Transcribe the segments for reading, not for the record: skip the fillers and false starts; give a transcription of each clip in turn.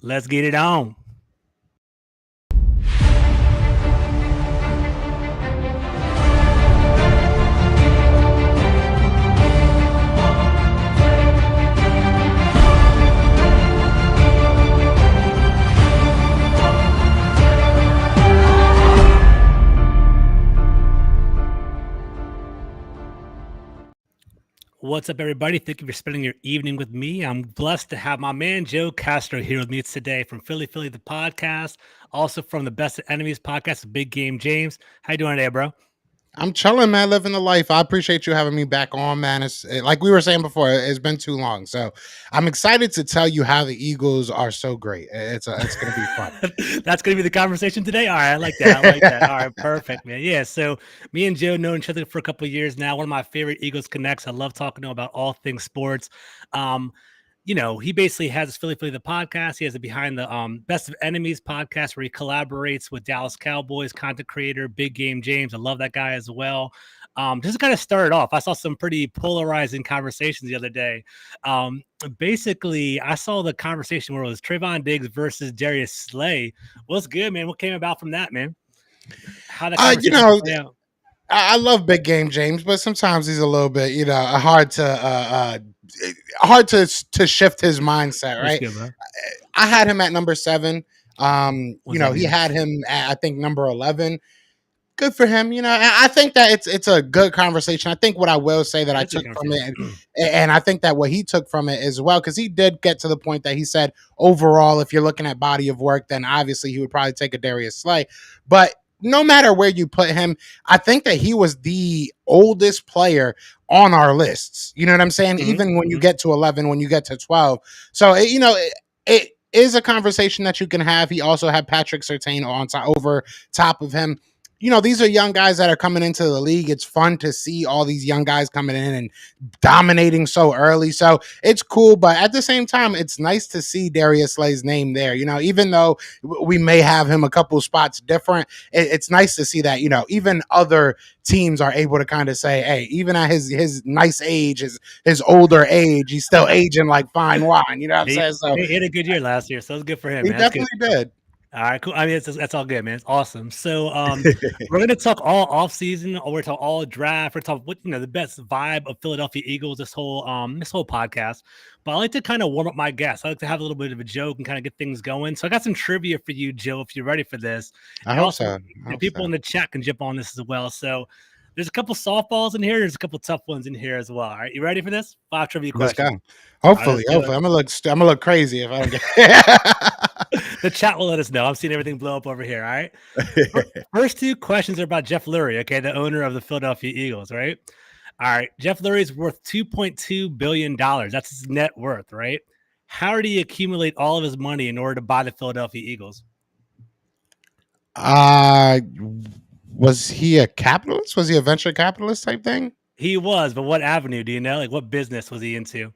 Let's get it on. What's up, everybody? Thank you for spending your evening with me. I'm blessed to have my man Joe Castro here with me today from Philly, the podcast, also from the Best of Enemies podcast, Big Game James. How you doing today, bro? I'm chilling, man, living the life. I appreciate you having me back on, man. Like we were saying before, it's been too long. So I'm excited to tell you how the Eagles are so great. It's going to be fun. That's going to be the conversation today. All right. I like that. All right. Perfect, man. Yeah. So me and Joe know each other for a couple of years now. One of my favorite Eagles connects. I love talking to him about all things sports. He basically has his Philly, the podcast. He has it behind the Best of Enemies podcast where he collaborates with Dallas Cowboys content creator, Big Game James. I love that guy as well. Just to kind of start it off, I saw some pretty polarizing conversations the other day. Basically, I saw the conversation where it was Trayvon Diggs versus Darius Slay. What's good, man? What came about from that, man? How that conversation play out? I love Big Game James, but sometimes he's a little bit, hard to shift his mindset, right? Good, I had him at number 7. He had him at, I think, number 11. Good for him. I think that it's a good conversation. I think what I will say that I took from it, and I think that what he took from it as well, because he did get to the point that he said, overall, if you're looking at body of work, then obviously he would probably take a Darius Slay. But no matter where you put him, I think that he was the oldest player on our lists. You know what I'm saying? Mm-hmm. Even when you get to 11, when you get to 12. So, it is a conversation that you can have. He also had Patrick Surtain over top of him. These are young guys that are coming into the league. It's fun to see all these young guys coming in and dominating so early. So it's cool. But at the same time, it's nice to see Darius Slay's name there. Even though we may have him a couple spots different, it's nice to see that, even other teams are able to kind of say, hey, even at his nice age, his older age, he's still aging like fine wine. You know what I'm saying? So he had a good year last year. So it was good for him. He definitely did. All right, cool. I mean, that's all good, man. It's awesome. So we're going to talk all off season, or we're talk all draft. We're talking what the best vibe of Philadelphia Eagles this whole podcast. But I like to kind of warm up my guests. I like to have a little bit of a joke and kind of get things going. So I got some trivia for you, Joe, if you're ready for this. I hope so. People in the chat can jump on this as well. So there's a couple softballs in here. There's a couple tough ones in here as well. All right, you ready for this? 5 trivia questions. Let's go. Hopefully. I'm gonna look crazy if I don't get. The chat will let us know. I'm seeing everything blow up over here. All right. First 2 questions are about Jeff Lurie, okay, the owner of the Philadelphia Eagles, right? All right. Jeff Lurie is worth $2.2 billion. That's his net worth, right? How did he accumulate all of his money in order to buy the Philadelphia Eagles? Was he a capitalist? Was he a venture capitalist type thing? He was, but what avenue? Do you know? Like, what business was he into?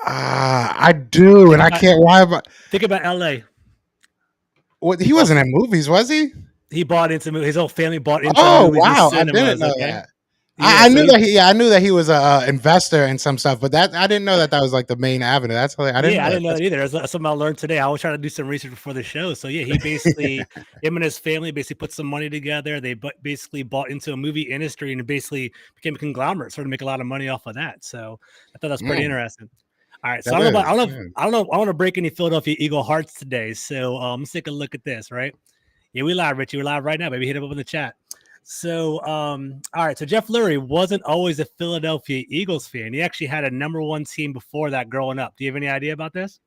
I do, and I can't. Why? Think about LA. What, he wasn't in movies, was he? He bought into movies. His whole family bought into. Oh wow, I didn't know that. Yeah, I knew that he was a investor in some stuff, but I didn't know that was like the main avenue. That's I didn't know that either. That's something I learned today. I was trying to do some research before the show. So yeah, he basically him and his family basically put some money together. They basically bought into a movie industry and basically became a conglomerate, started to make a lot of money off of that. So I thought that's pretty interesting. All right, so I don't know. I want to break any Philadelphia Eagle hearts today. So let's take a look at this. Right? Yeah, we live, Richie. We're live right now. Baby, hit him up in the chat. So, all right. So Jeff Lurie wasn't always a Philadelphia Eagles fan. He actually had a number 1 team before that growing up. Do you have any idea about this?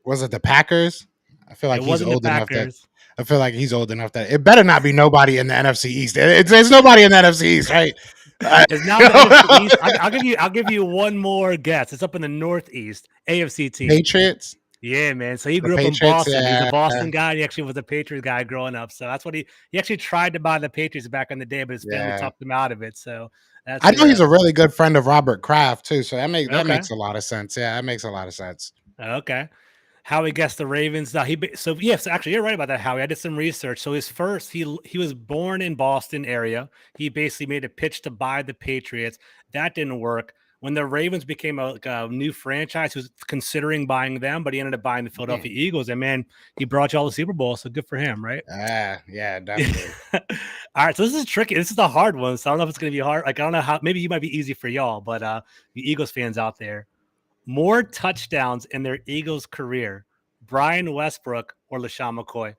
Was it the Packers? I feel like he's old enough that. I feel like he's old enough that it better not be nobody in the NFC East. There's nobody in the NFC East, right? It's not the NFC East. I'll give you one more guess. It's up in the Northeast. AFC team. Patriots. Yeah, man. So he grew up in Boston. He's a Boston guy. He actually was a Patriots guy growing up. So that's what he actually tried to buy the Patriots back in the day, but his family talked him out of it. So I know he's a really good friend of Robert Kraft too. So that makes a lot of sense. Yeah, that makes a lot of sense. Okay. Howie guessed the Ravens. Now yes, actually you're right about that, Howie. I did some research. So he was born in Boston area. He basically made a pitch to buy the Patriots. That didn't work. when the Ravens became a new franchise, who's considering buying them, but he ended up buying the Philadelphia Eagles. And man, he brought you all the Super Bowl, so good for him, right? Yeah, definitely. All right, so this is tricky. This is a hard one, so I don't know if it's going to be hard. Like I don't know how. Maybe you might be easy for y'all, but the Eagles fans out there, more touchdowns in their Eagles career, Brian Westbrook or LaShawn McCoy?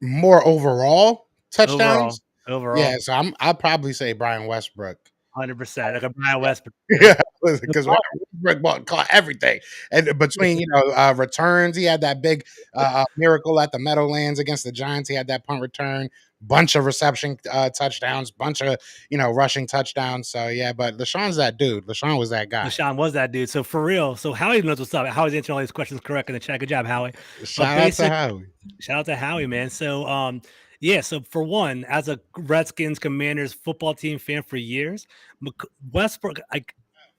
More overall touchdowns. Overall, Yeah, so I'll probably say Brian Westbrook. 100%. Like a Brian Westbrook. Yeah, because Westbrook caught everything, and between returns, he had that big miracle at the Meadowlands against the Giants. He had that punt return, bunch of reception touchdowns, bunch of rushing touchdowns. So yeah, but LaShawn's that dude. LaShawn was that guy. LaShawn was that dude. So for real, so Howie knows what's up. Howie's answering all these questions correct in the chat. Good job, Howie. Shout out to Howie. Shout out to Howie, man. So yeah, so for one, as a Redskins Commanders football team fan for years, Westbrook,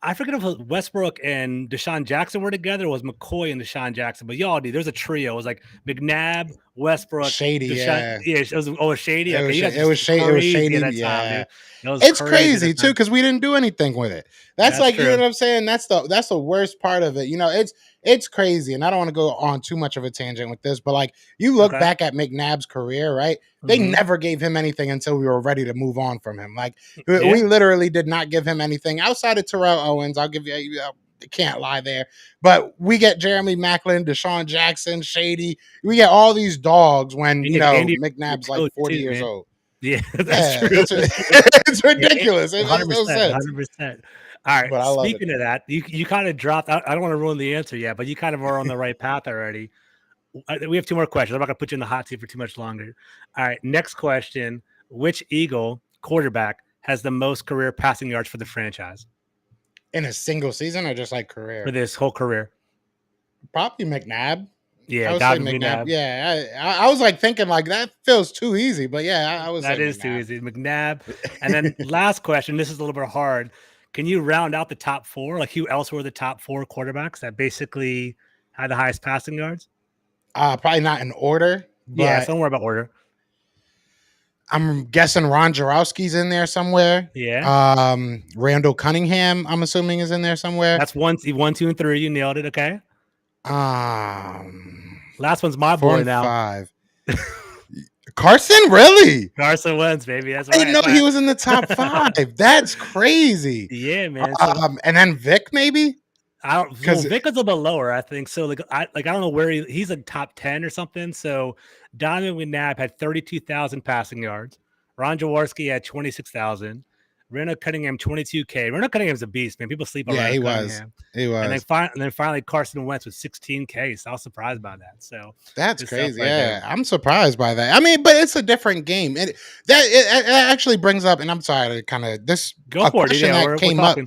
I forget if Westbrook and Deshaun Jackson were together, or was McCoy and Deshaun Jackson, but y'all, dude, there's a trio. It was like McNabb, Westbrook, Shady, Deshaun, yeah. It was Shady. It was Shady at that yeah. time, dude. It's crazy too because we didn't do anything with it. That's like, true. you know what I'm saying? That's the worst part of it. It's crazy, and I don't want to go on too much of a tangent with this, but like you look back at McNabb's career, right? They never gave him anything until we were ready to move on from him. Like we literally did not give him anything outside of Terrell Owens. I'll give you. Can't lie there, but we get Jeremy Maclin, Deshaun Jackson, Shady. We get all these dogs when McNabb's like 40 years old. Yeah, that's true. It's ridiculous. It makes no sense. 100%. All right. Speaking of that, you kind of dropped. I don't want to ruin the answer yet, but you kind of are on the right path already. We have two more questions. I'm not going to put you in the hot seat for too much longer. All right. Next question: which Eagle quarterback has the most career passing yards for the franchise? In a single season or just like career? For this whole career. Probably McNabb. Yeah, McNabb. Yeah, I was like thinking like that feels too easy, but yeah, I was. That is too easy, McNabb. And then last question. This is a little bit hard. Can you round out the top four? Like who else were the top four quarterbacks that basically had the highest passing yards? Probably not in order. Yeah, somewhere about order. I'm guessing Ron Jarowski's in there somewhere. Yeah. Randall Cunningham, I'm assuming, is in there somewhere. That's 1, 2, and 3. You nailed it. Okay. Last one's my boy now. 5. Carson, really? Carson Wentz, baby. That's I didn't know he was in the top 5. That's crazy. Yeah, man. And then Vic, maybe. Vic is a little bit lower, I think. So I don't know where he's a top 10 or something. So Donovan McNabb had 32,000 passing yards. Ron Jaworski had 26,000. Randall Cunningham 22K. Randall Cunningham's a beast, man. People sleep on Randall Cunningham. He was. And then finally Carson Wentz with 16K. So I was surprised by that. So that's crazy. Yeah, I'm surprised by that. I mean, but it's a different game. It actually brings up, and I'm sorry to kind of this go for it. That came up.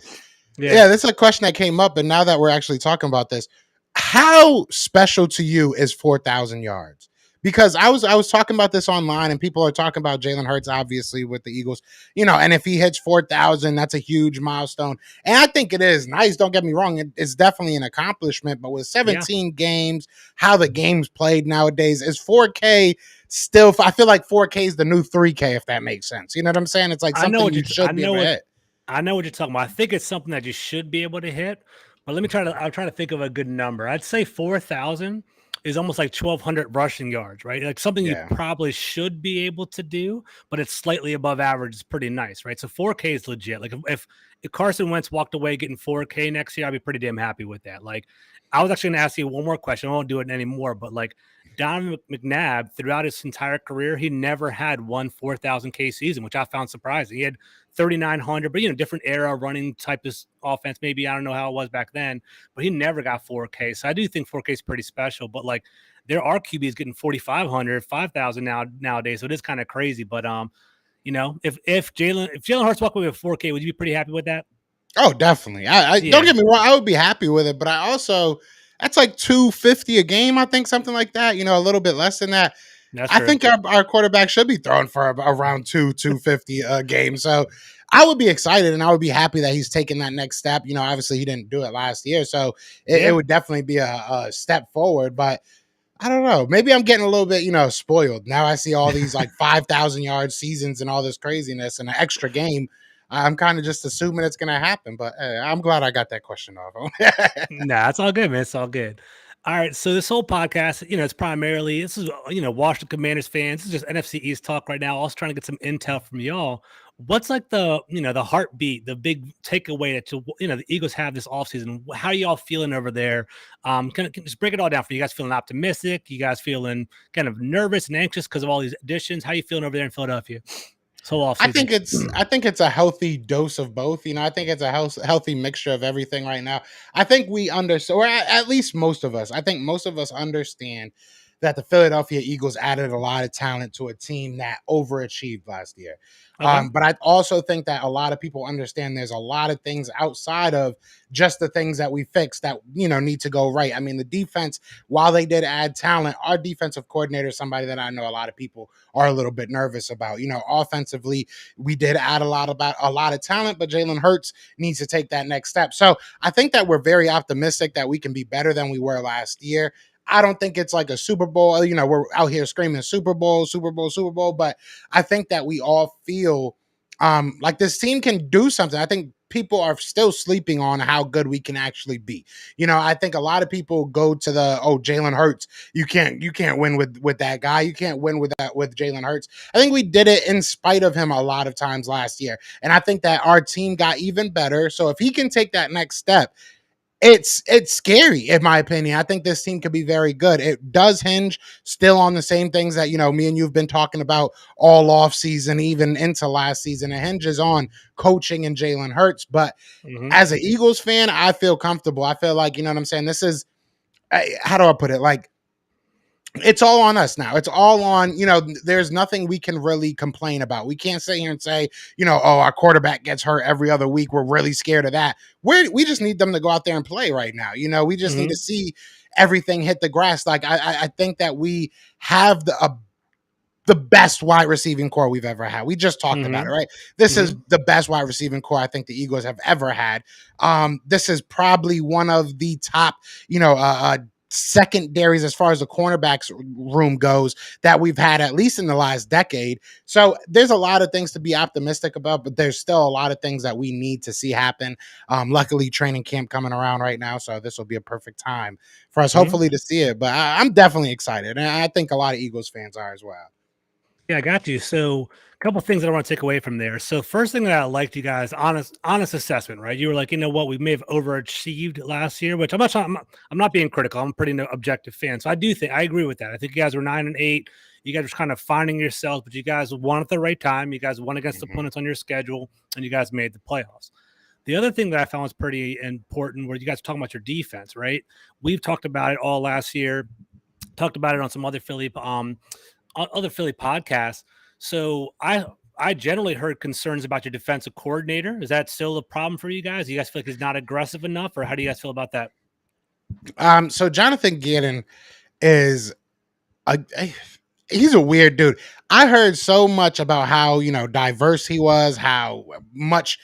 Yeah, this is a question that came up, and now that we're actually talking about this, how special to you is 4,000 yards? Because I was talking about this online, and people are talking about Jalen Hurts, obviously, with the Eagles, and if he hits 4,000, that's a huge milestone. And I think it is nice. Don't get me wrong. It's definitely an accomplishment, but with 17 games, how the game's played nowadays, is 4K still, I feel like 4K is the new 3K, if that makes sense. You know what I'm saying? It's like something you should be able to hit. I know what you're talking about. I think it's something that you should be able to hit, but I'm trying to think of a good number. I'd say 4,000 is almost like 1,200 rushing yards, right? Like something you probably should be able to do, but it's slightly above average. It's pretty nice, right? So 4K is legit. Like if Carson Wentz walked away getting 4K next year, I'd be pretty damn happy with that. Like I was actually going to ask you one more question. I won't do it anymore, but like Donovan McNabb, throughout his entire career, he never had one 4,000K season, which I found surprising. He had 3,900, but different era running type of offense. Maybe I don't know how it was back then, but he never got 4K. So I do think 4K is pretty special. But like there are QBs getting 4,500, 5,000 nowadays, so it is kind of crazy. But if Jalen Hurts walked away with 4K, would you be pretty happy with that? Oh, definitely. Don't get me wrong, I would be happy with it, but I also that's like $250 a game, I think, something like that. A little bit less than that. I think our quarterback should be throwing for around $250 a game. So I would be excited and I would be happy that he's taking that next step. Obviously he didn't do it last year, so it would definitely be a step forward. But I don't know. Maybe I'm getting a little bit, spoiled. Now I see all these like 5,000 yard seasons and all this craziness and an extra game. I'm kind of just assuming it's going to happen. But I'm glad I got that question off. Nah, it's all good, man. It's all good. All right, so this whole podcast, it's primarily this is Washington Commanders fans. This is just NFC East talk right now. Also trying to get some intel from y'all. What's like the heartbeat, the big takeaway that the Eagles have this offseason? How are y'all feeling over there? Can just break it all down for you guys. Feeling optimistic? You guys feeling kind of nervous and anxious because of all these additions? How you feeling over there in Philadelphia? So off season. I think it's a healthy dose of both. I think it's a healthy mixture of everything right now. I think we understand, or at least most of us. I think most of us understand that the Philadelphia Eagles added a lot of talent to a team that overachieved last year. Okay. But I also think that a lot of people understand there's a lot of things outside of just the things that we fixed that need to go right. I mean, the defense, while they did add talent, our defensive coordinator is somebody that I know a lot of people are a little bit nervous about. Offensively, we did add a lot of talent, but Jalen Hurts needs to take that next step. So I think that we're very optimistic that we can be better than we were last year. I don't think it's like a Super Bowl. We're out here screaming Super Bowl, Super Bowl, Super Bowl, but I think that we all feel like this team can do something. I think people are still sleeping on how good we can actually be. I think a lot of people go to Jalen Hurts. You can't win with that guy. You can't win with Jalen Hurts. I think we did it in spite of him a lot of times last year. And I think that our team got even better. So if he can take that next step, it's scary, in my opinion. I think this team could be very good. It does hinge still on the same things that me and you've been talking about all off season, even into last season. It hinges on coaching and Jalen Hurts. But as an Eagles fan, I feel comfortable. I feel like, you know what I'm saying? This is, how do I put it? Like, it's all on us now. It's all on, there's nothing we can really complain about. We can't sit here and say, our quarterback gets hurt every other week. We're really scared of that. We just need them to go out there and play right now. We just need to see everything hit the grass. Like, I think that we have the best wide receiving core we've ever had. We just talked about it, right? This is the best wide receiving core I think the Eagles have ever had. This is probably one of the top, secondaries as far as the cornerbacks room goes that we've had at least in the last decade. So there's a lot of things to be optimistic about, but there's still a lot of things that we need to see happen. Luckily, training camp coming around right now, so this will be a perfect time for us, hopefully, to see it. But I'm definitely excited, and I think a lot of Eagles fans are as well. Yeah, I got you. So a couple things that I want to take away from there. So first thing that I liked, you guys, honest assessment, right? You were like, what, we may have overachieved last year, which I'm not being critical. I'm a pretty objective fan. So I agree with that. I think you guys were 9-8. You guys were kind of finding yourselves, but you guys won at the right time. You guys won against opponents on your schedule, and you guys made the playoffs. The other thing that I found was pretty important were you guys talking about your defense, right? We've talked about it all last year, talked about it on some other Philly podcasts. So I generally heard concerns about your defensive coordinator. Is that still a problem for you guys? Do you guys feel like he's not aggressive enough, or how do you guys feel about that? So Jonathan Gannon is he's a weird dude. I heard so much about how, diverse he was, how much,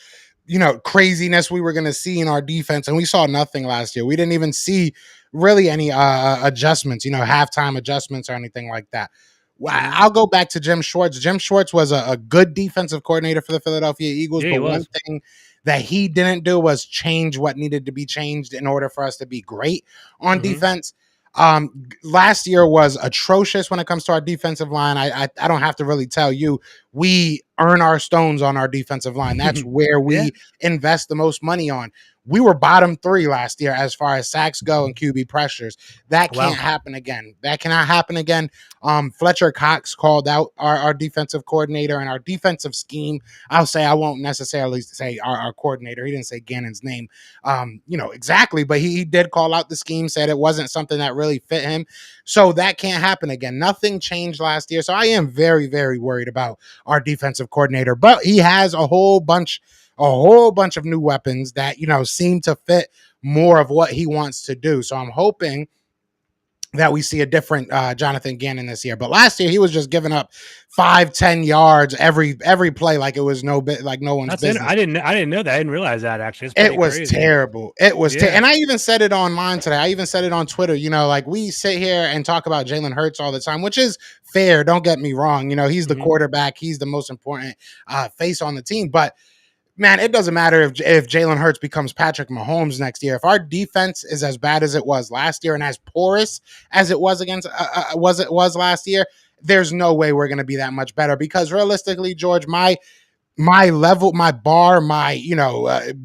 craziness we were going to see in our defense. And we saw nothing last year. We didn't even see really any adjustments, halftime adjustments or anything like that. I'll go back to Jim Schwartz. Jim Schwartz was a good defensive coordinator for the Philadelphia Eagles, but one thing that he didn't do was change what needed to be changed in order for us to be great on defense. Last year was atrocious when it comes to our defensive line. I don't have to really tell you, we earn our stones on our defensive line. That's where we invest the most money on. We were bottom 3 last year as far as sacks go and QB pressures. That can't happen again. That cannot happen again. Fletcher Cox called out our defensive coordinator and our defensive scheme. I won't necessarily say our coordinator. He didn't say Gannon's name, exactly, but he did call out the scheme, said it wasn't something that really fit him. So that can't happen again. Nothing changed last year. So I am very, very worried about our defensive coordinator, but he has a whole bunch of new weapons that, seem to fit more of what he wants to do. So I'm hoping that we see a different Jonathan Gannon this year. But last year he was just giving up 5-10 yards every play like it was no one's business. I didn't know that. I didn't realize that actually. It was crazy. Terrible. It was and I even said it online today. I even said it on Twitter. Like we sit here and talk about Jalen Hurts all the time, which is fair. Don't get me wrong. He's the quarterback. He's the most important face on the team. But man, it doesn't matter if Jalen Hurts becomes Patrick Mahomes next year. If our defense is as bad as it was last year and as porous as it was against was last year, there's no way we're going to be that much better. Because realistically, George, my level, my bar, my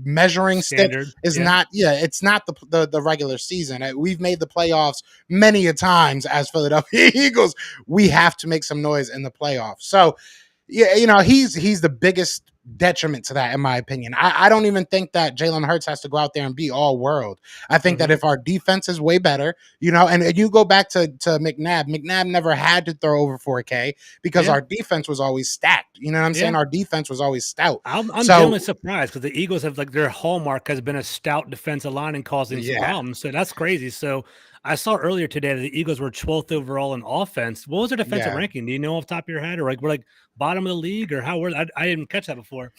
measuring Standard, stick is not. Yeah, it's not the regular season. We've made the playoffs many a times as Philadelphia Eagles. We have to make some noise in the playoffs. So yeah, he's the biggest detriment to that, in my opinion. I don't even think that Jalen Hurts has to go out there and be all world. I think that if our defense is way better, and you go back to McNabb never had to throw over 4K because our defense was always stacked. You know what I'm saying? Our defense was always stout. I'm genuinely surprised because the Eagles have their hallmark has been a stout defensive line and causing some problems. So that's crazy. So I saw earlier today that the Eagles were 12th overall in offense. What was their defensive ranking? Do you know off the top of your head, or we're bottom of the league, or how were I didn't catch that before.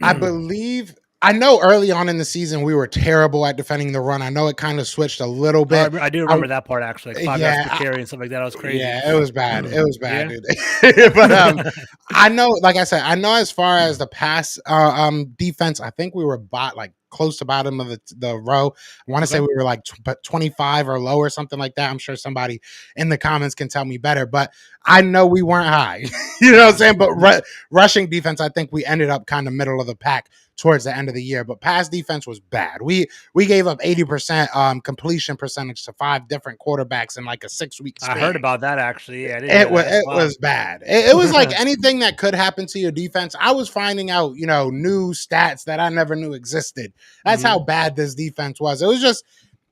I know early on in the season we were terrible at defending the run. I know it kind of switched a little bit. I do remember that part actually. 5 yards per carry and stuff like that. It was crazy. Yeah, it was bad. It was bad, dude. But I know, like I said, I know as far as the pass defense, I think we were close to bottom of the row. I want to say we were 25 or low or something like that. I'm sure somebody in the comments can tell me better, but I know we weren't high. You know what I'm saying? But rushing defense, I think we ended up kind of middle of the pack towards the end of the year. But pass defense was bad. We gave up 80% completion percentage to 5 different quarterbacks in a 6-week span. I heard about that actually. Yeah, it was bad. It was like anything that could happen to your defense. I was finding out, new stats that I never knew existed. That's how bad this defense was. It was just,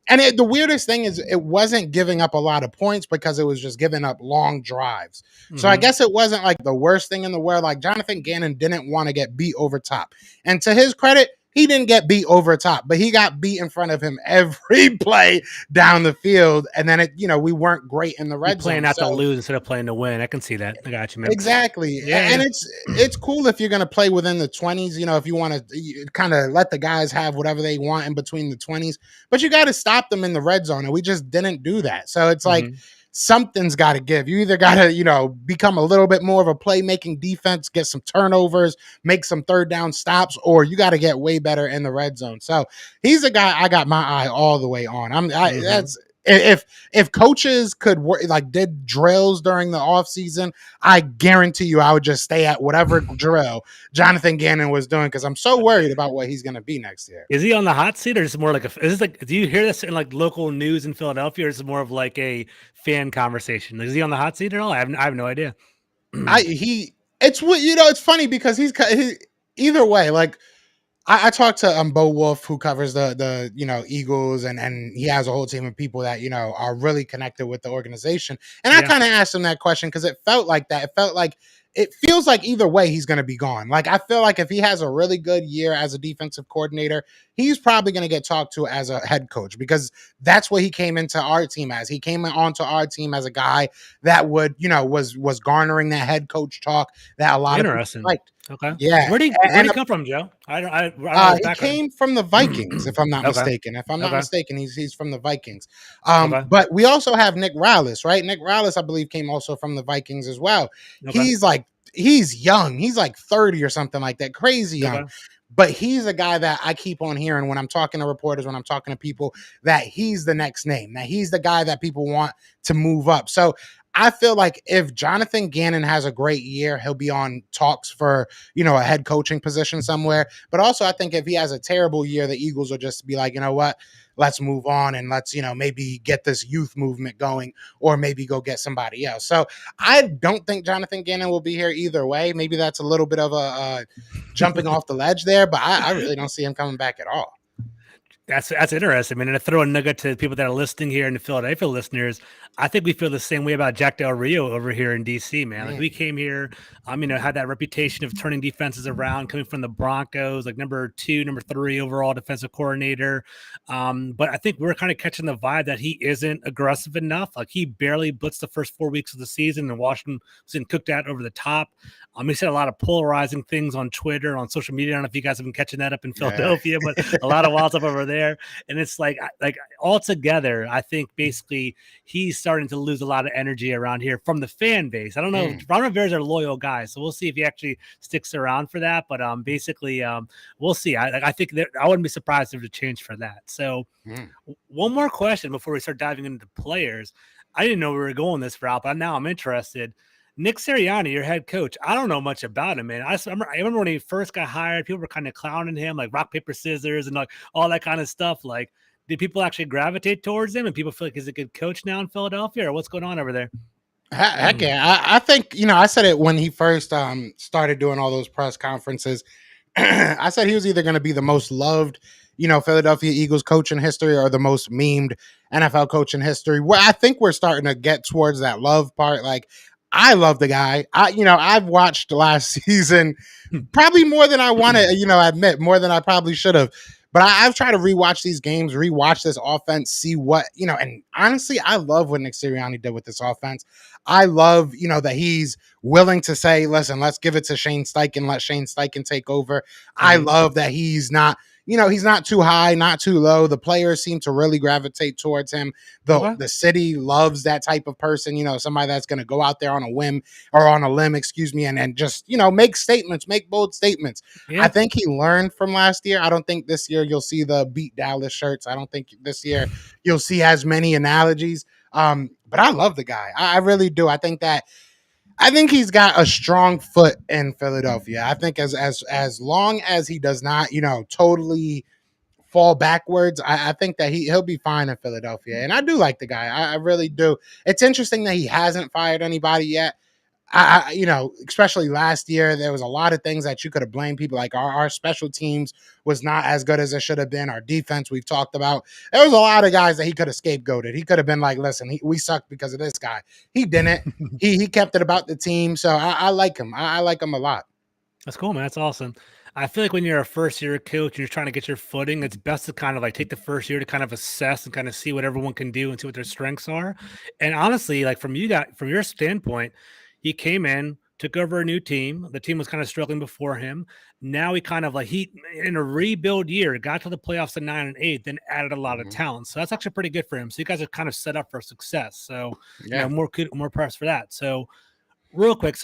and the weirdest thing is it wasn't giving up a lot of points because it was just giving up long drives. So I guess it wasn't the worst thing in the world. Jonathan Gannon didn't want to get beat over top. And to his credit, he didn't get beat over top, but he got beat in front of him every play down the field. And then we weren't great in the red zone. Playing out to lose instead of playing to win. I can see that. I got you, man. Exactly. Yeah. And it's cool if you're going to play within the 20s, if you want to kind of let the guys have whatever they want in between the 20s, but you got to stop them in the red zone. And we just didn't do that. So it's something's got to give. You either got to, become a little bit more of a playmaking defense, get some turnovers, make some third down stops, or you got to get way better in the red zone. So he's a guy I got my eye all the way on. That's if coaches could work did drills during the offseason, I guarantee you I would just stay at whatever drill Jonathan Gannon was doing because I'm so worried about what he's going to be next year. Is he on the hot seat or is it more is this do you hear this in local news in Philadelphia, or is it more of a fan conversation? Is he on the hot seat at all? I have no idea. It's funny because he's either way, I talked to Bo Wolf, who covers the Eagles, and he has a whole team of people that are really connected with the organization. And I kind of asked him that question because it felt like that. It feels like either way he's going to be gone. I feel like if he has a really good year as a defensive coordinator, he's probably going to get talked to as a head coach because that's what he came into our team as. He came onto our team as a guy that would, was garnering that head coach talk that a lot of people liked. Okay. Yeah. Where did he come from, Joe? I don't he came from the Vikings, if I'm not mistaken. If I'm not mistaken, he's from the Vikings. But we also have Nick Rallis, right? Nick Rallis, I believe, came also from the Vikings as well. Okay. He's young. He's 30 or something like that. Crazy young. Okay. But he's a guy that I keep on hearing when I'm talking to reporters, when I'm talking to people, that he's the next name, that he's the guy that people want to move up. So I feel like if Jonathan Gannon has a great year, he'll be on talks for, a head coaching position somewhere. But also, I think if he has a terrible year, the Eagles will just be like, you know what, let's move on and let's, maybe get this youth movement going or maybe go get somebody else. So I don't think Jonathan Gannon will be here either way. Maybe that's a little bit of a jumping off the ledge there, but I really don't see him coming back at all. That's interesting. I mean, and to throw a nugget to people that are listening here and the Philadelphia listeners, I think we feel the same way about Jack Del Rio over here in DC, man. We came here, had that reputation of turning defenses around, coming from the Broncos, number 2, number 3 overall defensive coordinator. But I think we're kind of catching the vibe that he isn't aggressive enough. He barely blitzed the first 4 weeks of the season, and Washington was getting cooked at over the top. He said a lot of polarizing things on Twitter, on social media. I don't know if you guys have been catching that up in Philadelphia, but a lot of wild stuff over there. there. And it's like altogether, I think basically he's starting to lose a lot of energy around here from the fan base. I don't know. Ron Rivera's a loyal guy, so we'll see if he actually sticks around for that. But basically, we'll see. I think that I wouldn't be surprised if it changed for that. So one more question before we start diving into the players. I didn't know we were going this route, but now I'm interested. Nick Sirianni, your head coach, I don't know much about him, man. I remember when he first got hired, people were kind of clowning him, like rock, paper, scissors, and like all that kind of stuff. Like, did people actually gravitate towards him, and people feel like he's a good coach now in Philadelphia, or what's going on over there? Heck yeah. I think, I said it when he first started doing all those press conferences. I said he was either going to be the most loved, Philadelphia Eagles coach in history or the most memed NFL coach in history. Well, I think we're starting to get towards that love part. Like, I love the guy. I've watched last season probably more than I want to, admit, more than I probably should have. But I've tried to rewatch these games, rewatch this offense, see what, and honestly, I love what Nick Sirianni did with this offense. I love, that he's willing to say, listen, let's give it to Shane Steichen, let Shane Steichen take over. I love that he's not, he's not too high, not too low. The players seem to really gravitate towards him. The city loves that type of person, somebody that's going to go out there on a whim or on a limb, and just, make statements, make bold statements. Yeah. I think he learned from last year. I don't think this year you'll see the beat Dallas shirts. I don't think this year you'll see as many analogies. But I love the guy. I really do. I think he's got a strong foot in Philadelphia. I think as long as he does not, totally fall backwards, I think that he'll be fine in Philadelphia. And I do like the guy. I really do. It's interesting that he hasn't fired anybody yet. Especially last year, there was a lot of things that you could have blamed people. Like our special teams was not as good as it should have been. Our defense, we've talked about. There was a lot of guys that he could have scapegoated. He could have been like, listen, we sucked because of this guy. He didn't. he kept it about the team. So I like him. I like him a lot. That's cool, man. That's awesome. I feel like when you're a first-year coach and you're trying to get your footing, it's best to kind of like take the first year to kind of assess and kind of see what everyone can do and see what their strengths are. And honestly, like from your standpoint, he came in, took over a new team. The team was kind of struggling before him. Now he kind of he in a rebuild year got to the playoffs at 9-8, then added a lot of talent. So that's actually pretty good for him. So you guys are kind of set up for success. So more press for that. So real quick,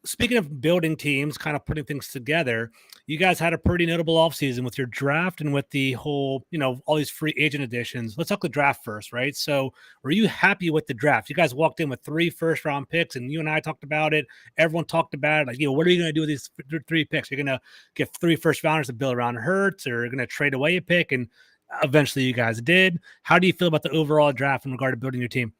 speaking of building teams, kind of putting things together, you guys had a pretty notable offseason with your draft and with the whole, all these free agent additions. Let's talk the draft first, right? So were you happy with the draft? You guys walked in with 3 first-round picks, and you and I talked about it. Everyone talked about it. Like, what are you going to do with these 3 picks? You're going to get 3 first-rounders to build around Hurts, or you're going to trade away a pick, and eventually you guys did. How do you feel about the overall draft in regard to building your team?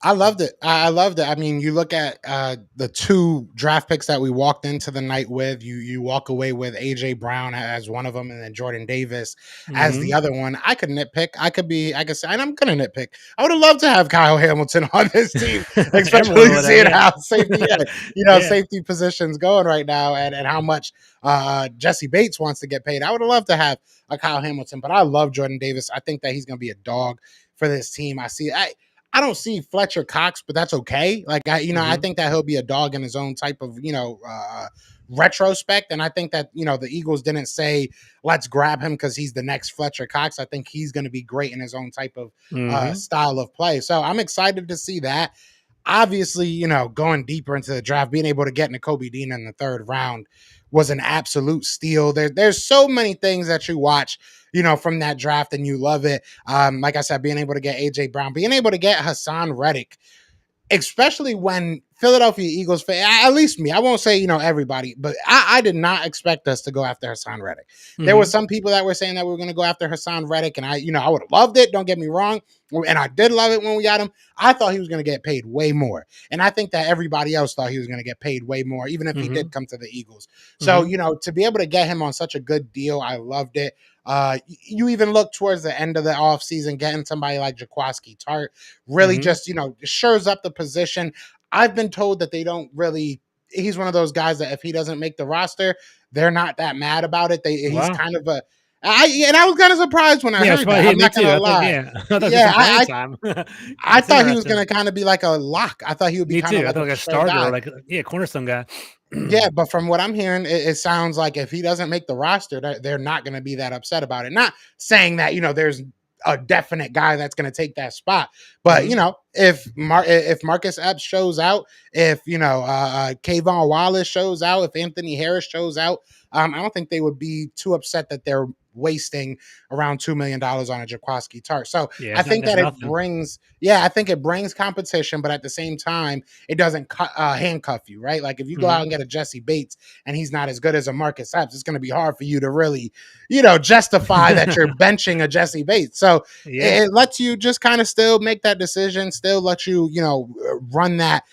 I loved it. I loved it. I mean, you look at the 2 draft picks that we walked into the night with. You walk away with A.J. Brown as one of them, and then Jordan Davis as the other one. I could nitpick. I could say, and I'm going to nitpick. I would have loved to have Kyle Hamilton on this team, especially seeing how safety, safety positions going right now, and how much Jesse Bates wants to get paid. I would have loved to have a Kyle Hamilton, but I love Jordan Davis. I think that he's going to be a dog for this team. I don't see Fletcher Cox, but that's okay. Like, I think that he'll be a dog in his own type of, retrospect. And I think that, the Eagles didn't say, let's grab him because he's the next Fletcher Cox. I think he's going to be great in his own type of style of play. So I'm excited to see that. Obviously, going deeper into the draft, being able to get Nakobe Dean in the 3rd round was an absolute steal. There's so many things that you watch, from that draft, and you love it. Like I said, being able to get A.J. Brown, being able to get Hassan Reddick, especially when Philadelphia Eagles, at least me, I won't say, everybody, but I did not expect us to go after Hassan Reddick. There were some people that were saying that we were going to go after Hassan Reddick, and I would have loved it. Don't get me wrong. And I did love it when we got him. I thought he was going to get paid way more. And I think that everybody else thought he was going to get paid way more, even if he did come to the Eagles. So, to be able to get him on such a good deal, I loved it. You even look towards the end of the offseason, getting somebody like Jaquiski Tart really just, shores up the position. I've been told that they don't really, he's one of those guys that if he doesn't make the roster, they're not that mad about it. He's kind of I was kind of surprised when I heard that. I'm me not too. gonna I thought, lie. yeah, I thought there's Yeah, some playing time. I That's thought he was interesting. gonna kind of be like a lock. I thought he would be Me kind of too. I like thought a like a for sure starter or guy. like cornerstone guy. Yeah, but from what I'm hearing, it sounds like if he doesn't make the roster, they're not going to be that upset about it. Not saying that there's a definite guy that's going to take that spot, but Mhm. If Marcus Epps shows out, if Kayvon Wallace shows out, if Anthony Harris shows out, I don't think they would be too upset that they're wasting around $2 million on a Jaquaski Tart. So Yeah, I it's not think that's that nothing. I think it brings competition, but at the same time, it doesn't handcuff you, right? Like if you go out Mhm. and get a Jesse Bates and he's not as good as a Marcus Epps, it's going to be hard for you to really, justify that you're benching a Jesse Bates. So Yeah. it lets you just kind of still make that decision, still let you, run that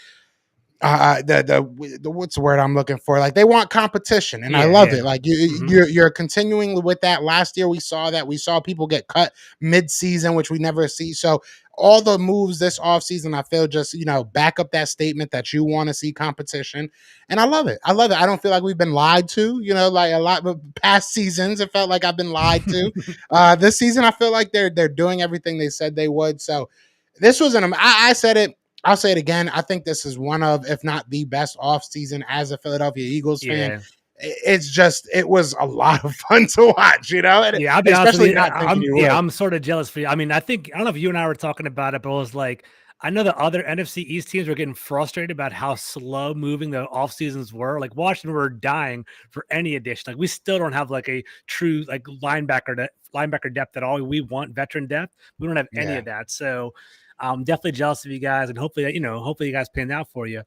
the what's the word I'm looking for? Like they want competition, and I Yeah, love yeah. it. Like Mhm. you're continuing with that. Last year we saw people get cut mid season, which we never see. So all the moves this offseason, I feel just back up that statement that you want to see competition, and I love it. I love it. I don't feel like we've been lied to. Like a lot of past seasons, it felt like I've been lied to. This season, I feel like they're doing everything they said they would. So this was I said it. I'll say it again. I think this is one of, if not the best offseason as a Philadelphia Eagles fan. Yeah. It was a lot of fun to watch, and Yeah, I'll be honest with especially you. not thinking you would. I'm sort of jealous for you. I mean, I think I don't know if you and I were talking about it, but it was like I know the other NFC East teams were getting frustrated about how slow moving the off seasons were. Like Washington were dying for any addition. Like we still don't have like a true like linebacker depth at all. We want veteran depth. We don't have any Yeah. of that. So I'm definitely jealous of you guys, and hopefully hopefully you guys pan out for you.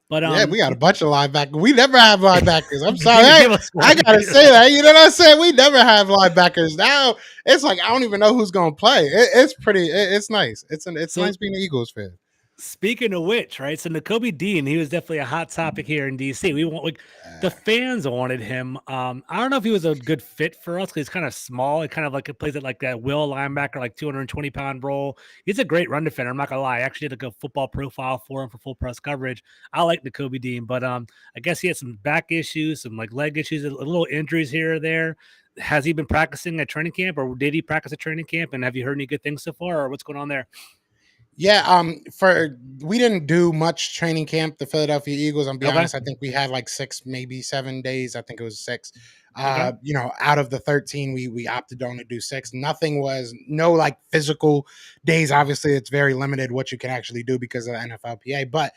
But Yeah, we got a bunch of linebackers. We never have linebackers. I'm sorry. give us I one. gotta say that. You know what I'm saying? We never have linebackers. Now it's like I don't even know who's gonna play. It's pretty. It's nice. It's So nice being an Eagles fan. speaking of which, right? So Nakobe Dean, he was definitely a hot topic here in DC. We want like the fans wanted him. I don't know if he was a good fit for us because he's kind of small. He kind of like plays it like that will linebacker, like 220-pound role. He's a great run defender. I'm not gonna lie. I actually did like a football profile for him for full press coverage. I like Nakobe Dean, but I guess he had some back issues, some like leg issues, a little injuries here or there. Has he been practicing at training camp, or did he practice at training camp? And have you heard any good things so far, or what's going on there? Yeah, we didn't do much training camp, the Philadelphia Eagles. I'll be Okay. honest, I think we had like 6, maybe 7 days. I think it was 6. Okay. Out of the 13, we opted to only do 6. No like physical days. Obviously, it's very limited what you can actually do because of the NFLPA. But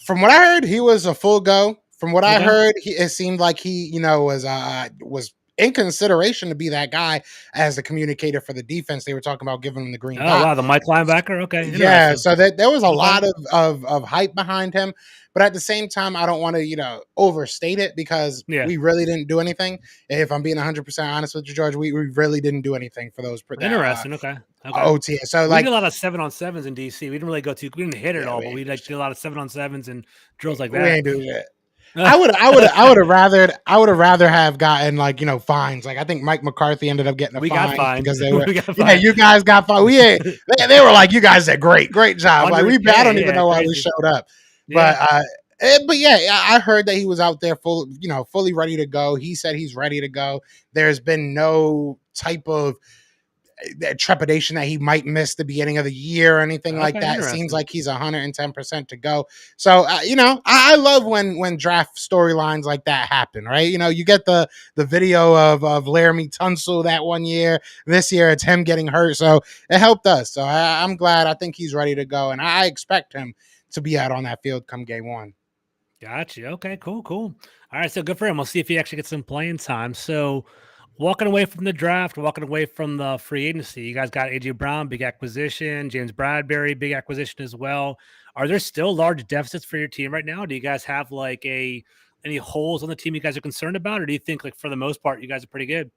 from what I heard, he was a full go. From what I Okay. heard, it seemed like he, was in consideration to be that guy as the communicator for the defense. They were talking about giving him the green Oh dot. wow, the Mike linebacker. Okay, Yeah, interesting. so that there was a Okay. lot of hype behind him, but at the same time, I don't want to overstate it because Yeah. we really didn't do anything. If I'm being 100% honest with you, George, we really didn't do anything for those Interesting. Okay. Okay. OTA. So We did like, a lot of 7-on-7s in DC. We didn't really go too. We didn't hit it yeah, all, we but ain't we do like did shit. a lot of 7-on-7s and drills like We that. ain't do that. I would have rather have gotten like fines. Like I think Mike McCarthy ended up getting a We got fine fined. because they were we got yeah, fined. you guys got fined. We ain't they were like, you guys did great job. Like 100K. I don't even Yeah, know why we crazy. showed up. Yeah. But but yeah, I heard that he was out there fully ready to go. He said he's ready to go. There's been no type of that trepidation that he might miss the beginning of the year or anything like Okay. that. It seems Interesting. like he's 110% to go. So I love when draft storylines like that happen, right? You get the video of Laramie Tunsil that one year. This year it's him getting hurt, so it helped us. So I'm glad. I think he's ready to go, and I expect him to be out on that field come game 1. Gotcha. Okay, cool, cool. All right, so good for him. We'll see if he actually gets some playing time. So, walking away from the draft, walking away from the free agency, you guys got AJ Brown, big acquisition, James Bradbury, big acquisition as well. Are there still large deficits for your team right now? Do you guys have like any holes on the team you guys are concerned about, or do you think like for the most part you guys are pretty good?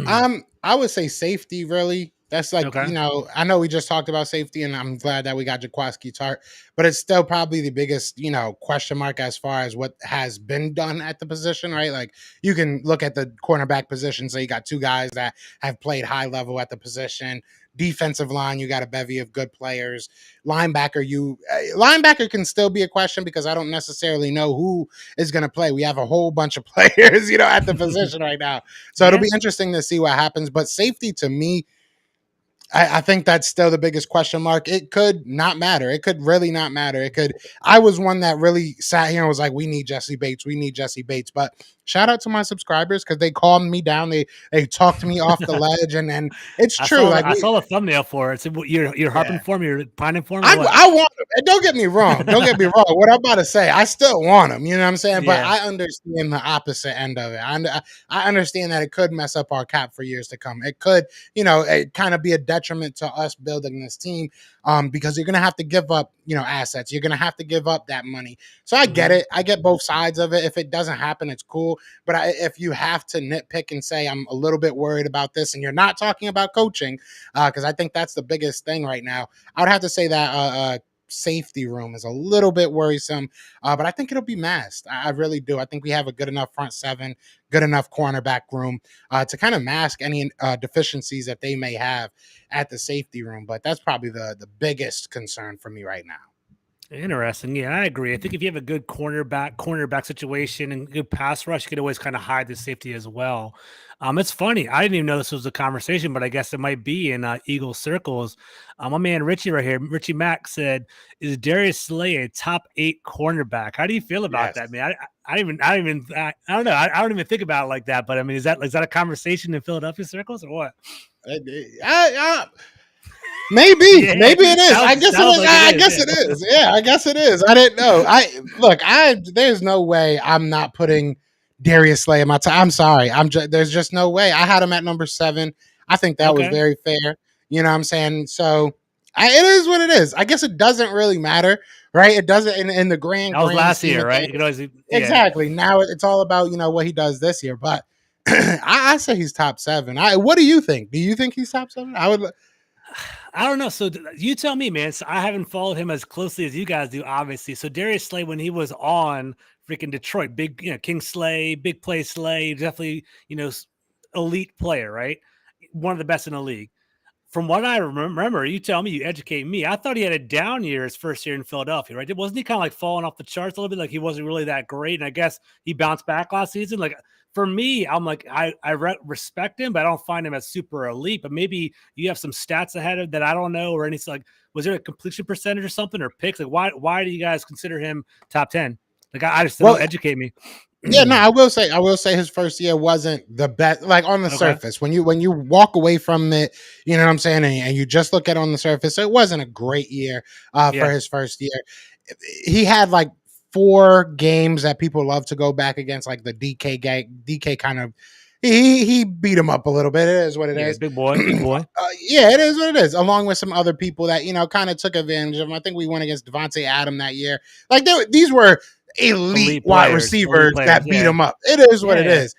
I would say safety really. That's like, Okay. I know we just talked about safety, and I'm glad that we got Jaquaski Tart, but it's still probably the biggest, question mark as far as what has been done at the position, right? Like, you can look at the cornerback position. So you got two guys that have played high level at the position. Defensive line, you got a bevy of good players. Linebacker can still be a question because I don't necessarily know who is going to play. We have a whole bunch of players, at the position right now. So it'll be interesting to see what happens. But safety, to me, I think that's still the biggest question mark. It could not matter. It could really not matter. I was one that really sat here and was like, we need Jesse Bates. We need Jesse Bates. But shout out to my subscribers because they calmed me down. They talked me off the ledge. And it's true. I saw the thumbnamble'll for it. So you're harping for me, you're pining for me. I want him. And don't get me wrong. Don't get me wrong. What I'm about to say, I still want him. You know what I'm saying? But I understand the opposite end of it. I understand that it could mess up our cap for years to come. It could, it kind of be a detriment to us building this team, because you're going to have to give up, assets. You're going to have to give up that money. So I get it. I get both sides of it. If it doesn't happen, it's cool. But if you have to nitpick and say, I'm a little bit worried about this, and you're not talking about coaching, because I think that's the biggest thing right now, I would have to say that safety room is a little bit worrisome, but I think it'll be masked. I really do. I think we have a good enough front seven, good enough cornerback room to kind of mask any deficiencies that they may have at the safety room. But that's probably the biggest concern for me right now. Interesting. Yeah, I agree. I think if you have a good cornerback situation and good pass rush, you could always kind of hide the safety as well. It's funny. I didn't even know this was a conversation, but I guess it might be in Eagle circles. My man Richie right here, Richie Mack said, "Is Darius Slay a top 8 cornerback?" How do you feel about that, man? I don't know. I don't even think about it like that. But I mean, is that a conversation in Philadelphia circles or what? Maybe it is. I guess it is. I guess it is. Yeah, I guess it is. I didn't know. There's no way I'm not putting Darius Slay in my time. I'm sorry. There's just no way. I had him at number 7. I think that was very fair. You know what I'm saying? So it is what it is. I guess it doesn't really matter, right? It doesn't in the grand. That was last year, right? Exactly. Now it's all about what he does this year. But I say he's top 7. What do you think? Do you think he's top 7? I don't know. So you tell me, man. So I haven't followed him as closely as you guys do, obviously. So Darius Slay, when he was on freaking Detroit, big, King Slay, big play Slay, definitely, elite player, right? One of the best in the league. From what I remember, you tell me, you educate me. I thought he had a down year his first year in Philadelphia, right? Wasn't he kind of like falling off the charts a little bit? Like he wasn't really that great. And I guess he bounced back last season. Like for me, I'm like, I respect him, but I don't find him as super elite. But maybe you have some stats ahead of that I don't know, or anything like, was there a completion percentage or something or picks? Like why do you guys consider him top 10? Like I just don't educate me. Yeah, no, I will say his first year wasn't the best, like on the surface. When you walk away from it, you know what I'm saying, and you just look at it on the surface, it wasn't a great year for his first year. He had like 4 games that people love to go back against, like the DK kind of. He beat him up a little bit. It is what it is. Big boy. Yeah, it is what it is. Along with some other people that kind of took advantage of him. I think we went against Devontae Adam that year. Like these were elite wide receivers that beat him up. It is what it is.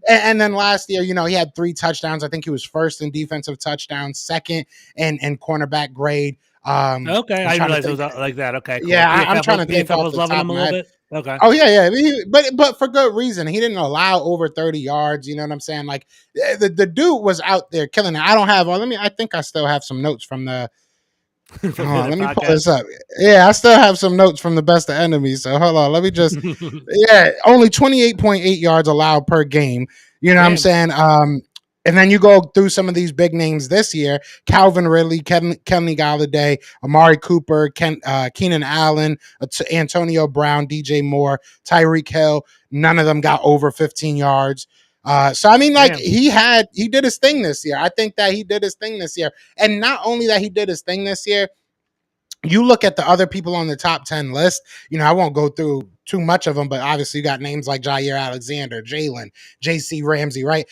And then last year, he had 3 touchdowns. I think he was first in defensive touchdowns, second in cornerback grade. I didn't realize it was like that. Okay, cool. Yeah, I'm trying to think. I was loving him a little bit. Okay. Oh yeah. But for good reason. He didn't allow over 30 yards. You know what I'm saying? Like the dude was out there killing it. I don't have. I think I still have some notes from the. Hold on, let me pull this up. Yeah, I still have some notes from the best of enemies. So hold on, let me just. Yeah, only 28.8 yards allowed per game. You know what I'm saying? And then you go through some of these big names this year: Calvin Ridley, Kenny Galladay, Amari Cooper, Keenan Allen, Antonio Brown, DJ Moore, Tyreek Hill. None of them got over 15 yards. So I mean, like he did his thing this year. I think that he did his thing this year, and not only that he did his thing this year. You look at the other people on the top 10 list. I won't go through too much of them, but obviously you got names like Jair Alexander, Jalen, J.C. Ramsey, right?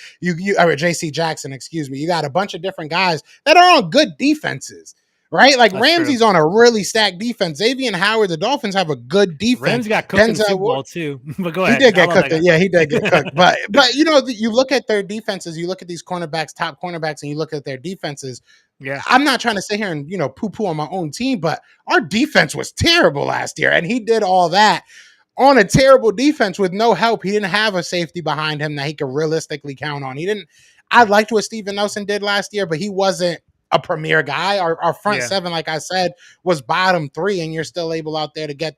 Or J.C. Jackson, excuse me. You got a bunch of different guys that are on good defenses. right? Like That's true. Ramsey's on a really stacked defense. Xavier Howard, the Dolphins have a good defense. Ramsey got cooked in the Super Bowl too, but go ahead. He did get cooked. Yeah, he did get cooked. But you look at their defenses, you look at these cornerbacks, top cornerbacks, and you look at their defenses. Yeah, I'm not trying to sit here and poo-poo on my own team, but our defense was terrible last year, and he did all that on a terrible defense with no help. He didn't have a safety behind him that he could realistically count on. He didn't. I liked what Steven Nelson did last year, but he wasn't a premier guy. Our front seven, like I said, was bottom 3, and you're still able out there to get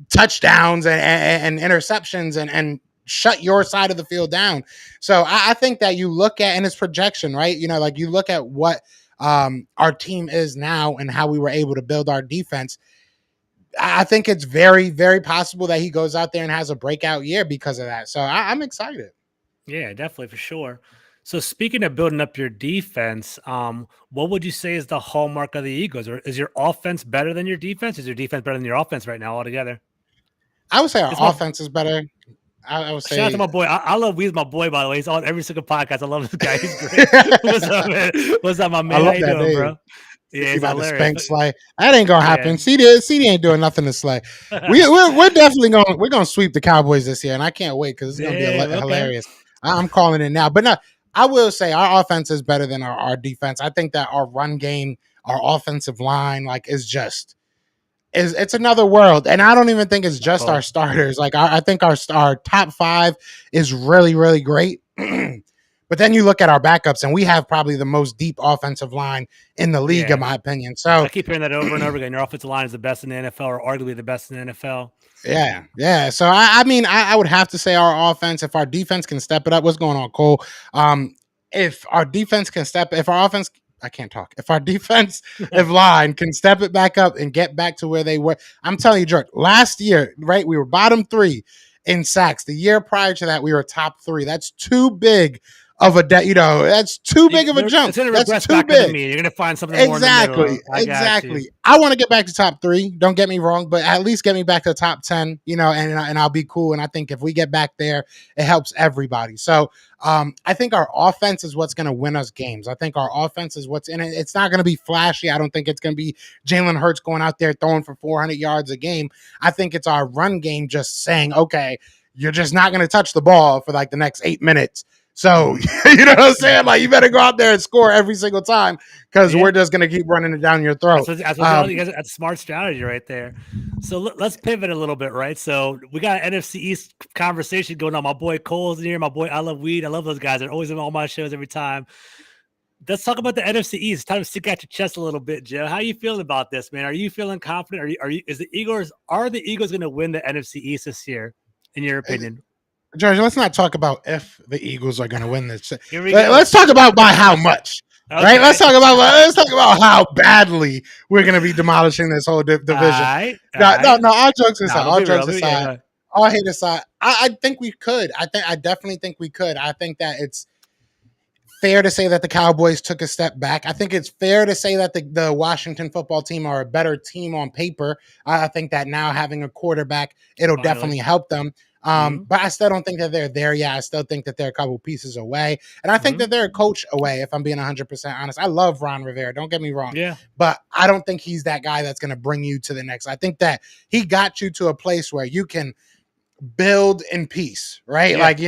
touchdowns and interceptions and shut your side of the field down. So I think that you look at, and his projection, right? Like you look at what our team is now and how we were able to build our defense. I think it's very, very possible that he goes out there and has a breakout year because of that. So I'm excited. Yeah, definitely, for sure. So speaking of building up your defense, what would you say is the hallmark of the Eagles? Or is your offense better than your defense? Is your defense better than your offense right now altogether? I would say our offense is better. I would say, shout out to my boy. I love Weed's my boy, by the way. He's on every single podcast. I love this guy. He's great. What's up, man? What's up, my man? How you doing, name, bro? Yeah, he's about to spank Slay. That ain't gonna happen. CD ain't doing nothing to Slay. We're definitely gonna sweep the Cowboys this year, and I can't wait because it's gonna be hilarious. I'm calling it now. But no, I will say our offense is better than our defense. I think that our run game, our offensive line, it's another world, and I don't even think it's just our starters. Like I think our top 5 is really, really great. But then you look at our backups, and we have probably the most deep offensive line in the league, in my opinion. So I keep hearing that over and over again. Your offensive line is the best in the NFL, or arguably the best in the NFL. Yeah. So I mean, I would have to say our offense. If our defense can step it up, what's going on, Cole? If our defense can if our offense, I can't talk. If our defensive line can step it back up and get back to where they were, I'm telling you, George. Last year, right, we were bottom 3 in sacks. The year prior to that, we were top 3. That's too big of a that's too big of a jump. That's too big. You're gonna find something exactly. I want to get back to top 3. Don't get me wrong, but at least get me back to top 10. And I'll be cool. And I think if we get back there, it helps everybody. So I think our offense is what's going to win us games. I think our offense is what's in it. It's not going to be flashy. I don't think it's going to be Jalen Hurts going out there throwing for 400 yards a game. I think it's our run game just saying, okay, you're just not going to touch the ball for like the next 8 minutes. So, you know what I'm saying? Like, you better go out there and score every single time because we're just going to keep running it down your throat. That's a smart strategy right there. So let's pivot a little bit, right? So we got an NFC East conversation going on. My boy Cole's in here. My boy, I love Weed. I love those guys. They're always on all my shows every time. Let's talk about the NFC East. Time to stick out your chest a little bit, Joe. How are you feeling about this, man? Are you feeling confident? Are the Eagles going to win the NFC East this year, in your opinion? George, let's not talk about if the Eagles are going to win this. Let's talk about by how much, right? Let's talk about how badly we're going to be demolishing this whole division. No, all jokes aside. All hate aside. I think we could. I definitely think we could. I think that it's fair to say that the Cowboys took a step back. I think it's fair to say that the Washington football team are a better team on paper. I think that now having a quarterback, it'll definitely help them. But I still don't think that they're there yet. I still think that they're a couple pieces away. And I think that they're a coach away, if I'm being 100% honest. I love Ron Rivera. Don't get me wrong. Yeah. But I don't think he's that guy that's going to bring you to the next. I think that he got you to a place where you can build in peace, right? Yeah, like,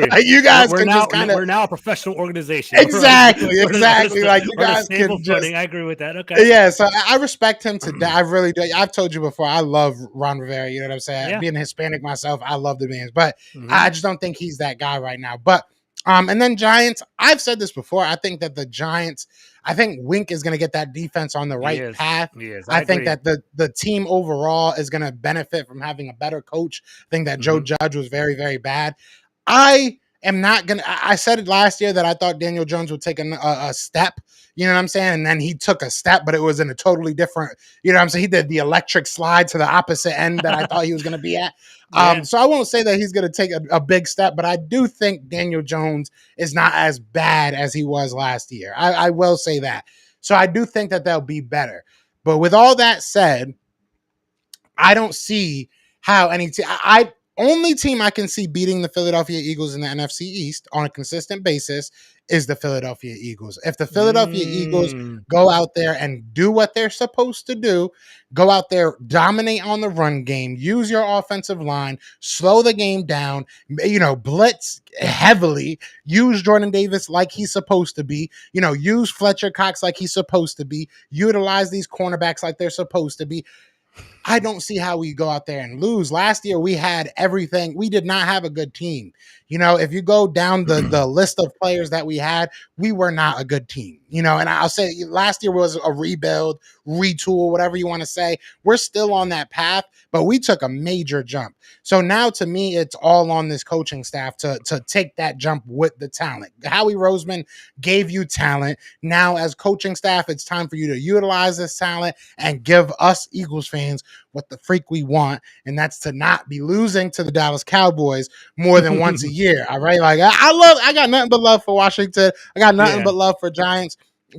like you guys we're now a professional organization. Exactly. Like you guys can just, I agree with that. Okay. Yeah. So I respect him to that. I really do. I've told you before, I love Ron Rivera. You know what I'm saying? Yeah. Being Hispanic myself, I love the man, but I just don't think he's that guy right now. But and then Giants, I've said this before. I think that the Giants, I think Wink is going to get that defense on the right path. I think that the team overall is going to benefit from having a better coach. I think that Joe Judge was very, very bad. I am not going to, I said it last year that I thought Daniel Jones would take a step, you know what I'm saying? And then he took a step, but it was in a totally different, you know what I'm saying? He did the electric slide to the opposite end that I thought he was going to be at. So I won't say that he's going to take a big step, but I do think Daniel Jones is not as bad as he was last year. I will say that. So I do think that they'll be better. But with all that said, I don't see how any team, only team I can see beating the Philadelphia Eagles in the NFC East on a consistent basis is the Philadelphia Eagles. If the Philadelphia Eagles go out there and do what they're supposed to do, go out there, dominate on the run game, use your offensive line, slow the game down, blitz heavily, use Jordan Davis like he's supposed to be, use Fletcher Cox like he's supposed to be, utilize these cornerbacks like they're supposed to be. I don't see how we go out there and lose. Last year, we had everything. We did not have a good team. If you go down the list of players that we had, we were not a good team. And I'll say last year was a rebuild, retool, whatever you want to say. We're still on that path, but we took a major jump. So now to me, it's all on this coaching staff to take that jump with the talent. Howie Roseman gave you talent. Now as coaching staff, it's time for you to utilize this talent and give us Eagles fans what the freak we want, and that's to not be losing to the Dallas Cowboys more than once a year. All right, like I got nothing but love for Washington. I got nothing but love for Giants,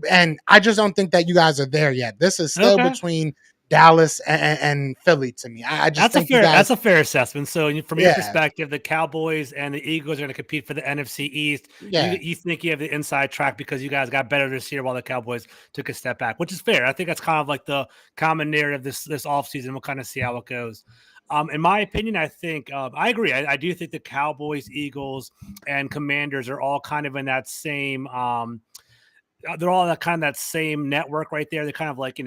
and I just don't think that you guys are there yet. This is still between Dallas and Philly to me. I just think that's a fair assessment. So from your perspective, the Cowboys and the Eagles are going to compete for the NFC East. Yeah. You think you have the inside track because you guys got better this year while the Cowboys took a step back, which is fair. I think that's kind of like the common narrative this offseason. We'll kind of see how it goes. In my opinion, I think I agree. I do think the Cowboys, Eagles, and Commanders are all kind of in that same they're all that same network right there. They're kind of like,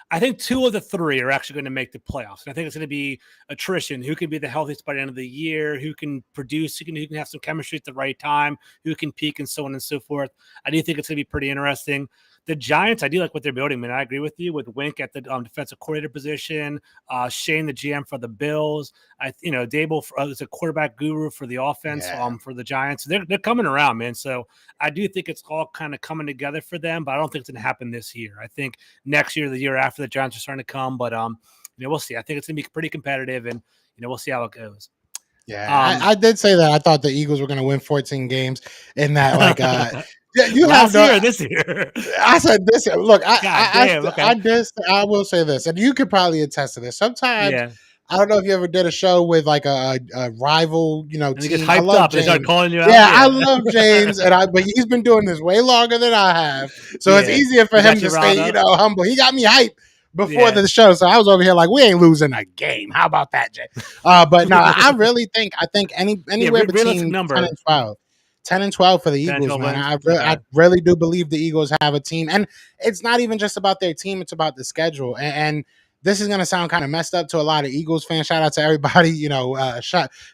I think two of the three are actually going to make the playoffs. And I think it's going to be attrition. Who can be the healthiest by the end of the year? Who can produce? Who can have some chemistry at the right time? Who can peak and so on and so forth. I do think it's going to be pretty interesting. The Giants, I do like what they're building, man. I agree with you with Wink at the defensive coordinator position, Shane, the GM for the Bills. Dable is a quarterback guru for the offense for the Giants. They're coming around, man. So I do think it's all kind of coming together for them, but I don't think it's going to happen this year. I think next year, the year after, the Giants are starting to come, but we'll see. I think it's going to be pretty competitive, and we'll see how it goes. Yeah, I did say that I thought the Eagles were going to win 14 games in that, like, you have this year. I said this year. Look, I will say this, and you could probably attest to this. Sometimes, I don't know if you ever did a show with like a rival, team. I love James. They start calling you out. Yeah, I love James, but he's been doing this way longer than I have, so it's easier for him to stay, humble. He got me hyped before the show, so I was over here like, we ain't losing a game. How about that, Jay? But no, I really think anywhere between 10 and 12. 10 and 12 for the Eagles, man. I really do believe the Eagles have a team. And it's not even just about their team, it's about the schedule. And this is going to sound kind of messed up to a lot of Eagles fans. Shout out to everybody,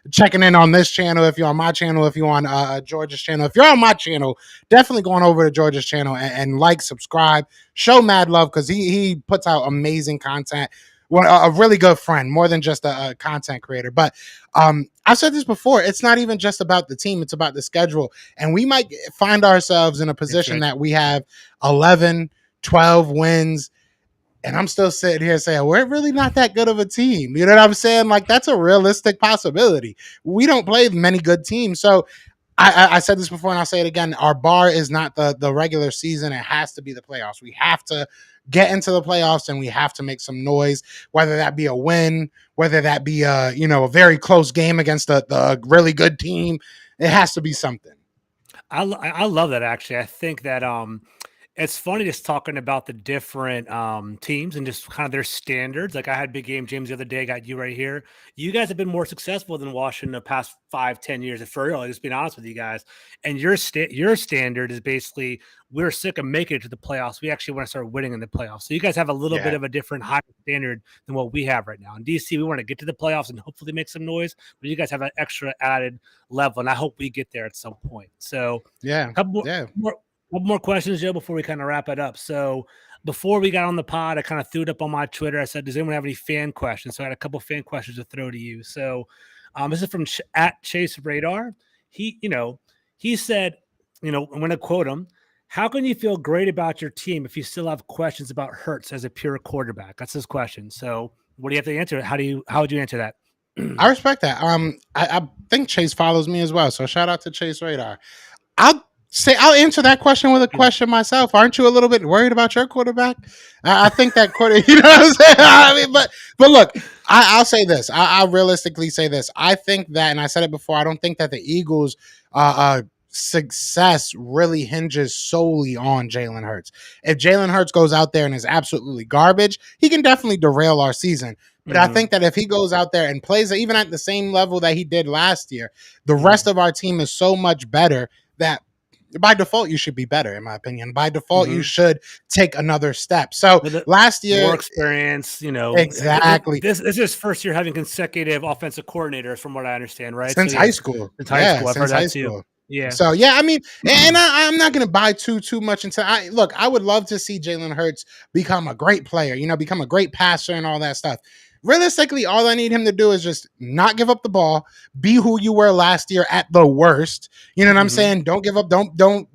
checking in on this channel. If you're on my channel, if you're on George's channel, if you're on my channel, definitely going over to George's channel and like, subscribe, show mad love because he puts out amazing content. Well, a really good friend, more than just a content creator. But I've said this before. It's not even just about the team. It's about the schedule. And we might find ourselves in a position that we have 11, 12 wins. And I'm still sitting here saying, we're really not that good of a team. You know what I'm saying? Like, that's a realistic possibility. We don't play many good teams. So I said this before and I'll say it again. Our bar is not the regular season. It has to be the playoffs. We have to get into the playoffs and we have to make some noise, whether that be a win, whether that be a very close game against a really good team. It has to be something. I love that, actually. I think that it's funny just talking about the different teams and just kind of their standards. Like I had Big Game James the other day, got you right here. You guys have been more successful than Washington the past 5-10 years. For real, just being honest with you guys. And your standard is basically we're sick of making it to the playoffs. We actually want to start winning in the playoffs. So you guys have a little bit of a different higher standard than what we have right now. In DC, we want to get to the playoffs and hopefully make some noise. But you guys have an extra added level, and I hope we get there at some point. So a couple more questions, Joe, before we kind of wrap it up. So before we got on the pod, I kind of threw it up on my Twitter. I said, does anyone have any fan questions? So I had a couple fan questions to throw to you. So this is from at Chase Radar. He said, I'm going to quote him, how can you feel great about your team if you still have questions about Hurts as a pure quarterback? That's his question. So what do you have to answer? How would you answer that? I respect that. I think Chase follows me as well. So shout out to Chase Radar. I'll answer that question with a question myself. Aren't you a little bit worried about your quarterback? I think that you know what I'm saying? I mean, but look, I'll say this. I'll realistically say this. I think that, and I said it before, I don't think that the Eagles success really hinges solely on Jalen Hurts. If Jalen Hurts goes out there and is absolutely garbage, he can definitely derail our season. But I think that if he goes out there and plays even at the same level that he did last year, the rest of our team is so much better that by default you should be better, in my opinion. By default, you should take another step. So last year, more experience, exactly. This is his first year having consecutive offensive coordinators, from what I understand, right? Since high school. Since high school, I've heard that too. Yeah. So yeah, I mean, and I'm not going to buy too much into. I would love to see Jalen Hurts become a great player, become a great passer and all that stuff. Realistically, all I need him to do is just not give up the ball, be who you were last year at the worst. You know what I'm saying? Don't give up. Don't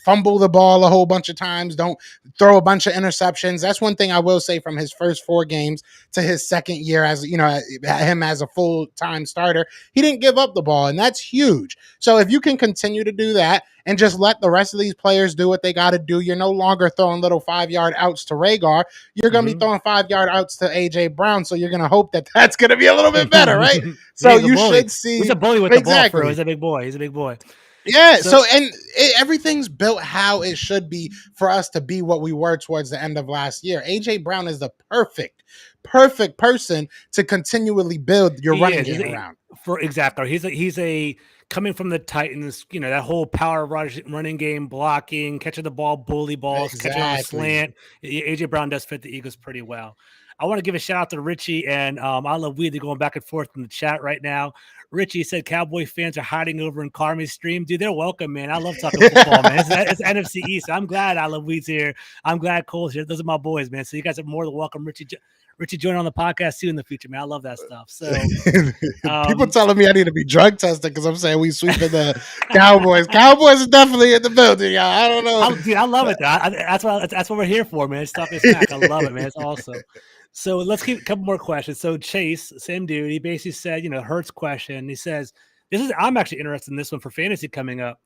fumble the ball a whole bunch of times. Don't throw a bunch of interceptions. That's one thing I will say from his first 4 games to his second year as him as a full-time starter. He didn't give up the ball, and that's huge. So if you can continue to do that and just let the rest of these players do what they got to do, you're no longer throwing little 5-yard outs to Rhaegar. You're going to be throwing 5-yard outs to A.J. Brown, so you're going to hope that that's going to be a little bit better, right? So you should see. He's a bully with the ball, bro. He's a big boy. He's a big boy. Yeah, so everything's built how it should be for us to be what we were towards the end of last year. A.J. Brown is the perfect person to continually build your running game around. Exactly. He's a coming from the Titans, that whole power running game, blocking, catching the ball, bully balls, catching on a slant. A.J. Brown does fit the Eagles pretty well. I want to give a shout out to Richie and I love Weed. They're going back and forth in the chat right now. Richie said Cowboy fans are hiding over in Carmi's stream. Dude, they're welcome, man. I love talking football, man. It's NFC East. I'm glad I love Weed's here. I'm glad Cole's here. Those are my boys, man. So you guys are more than welcome. Richie joining on the podcast too in the future, man. I love that stuff. So people telling me I need to be drug tested because I'm saying we sweeping the Cowboys. Cowboys are definitely in the building, y'all. I don't know. Dude, I love it. That's what we're here for, man. It's talking smack. I love it, man. It's awesome. So let's keep a couple more questions. So Chase, same dude, he basically said, Hurts question. He says, I'm actually interested in this one for fantasy coming up.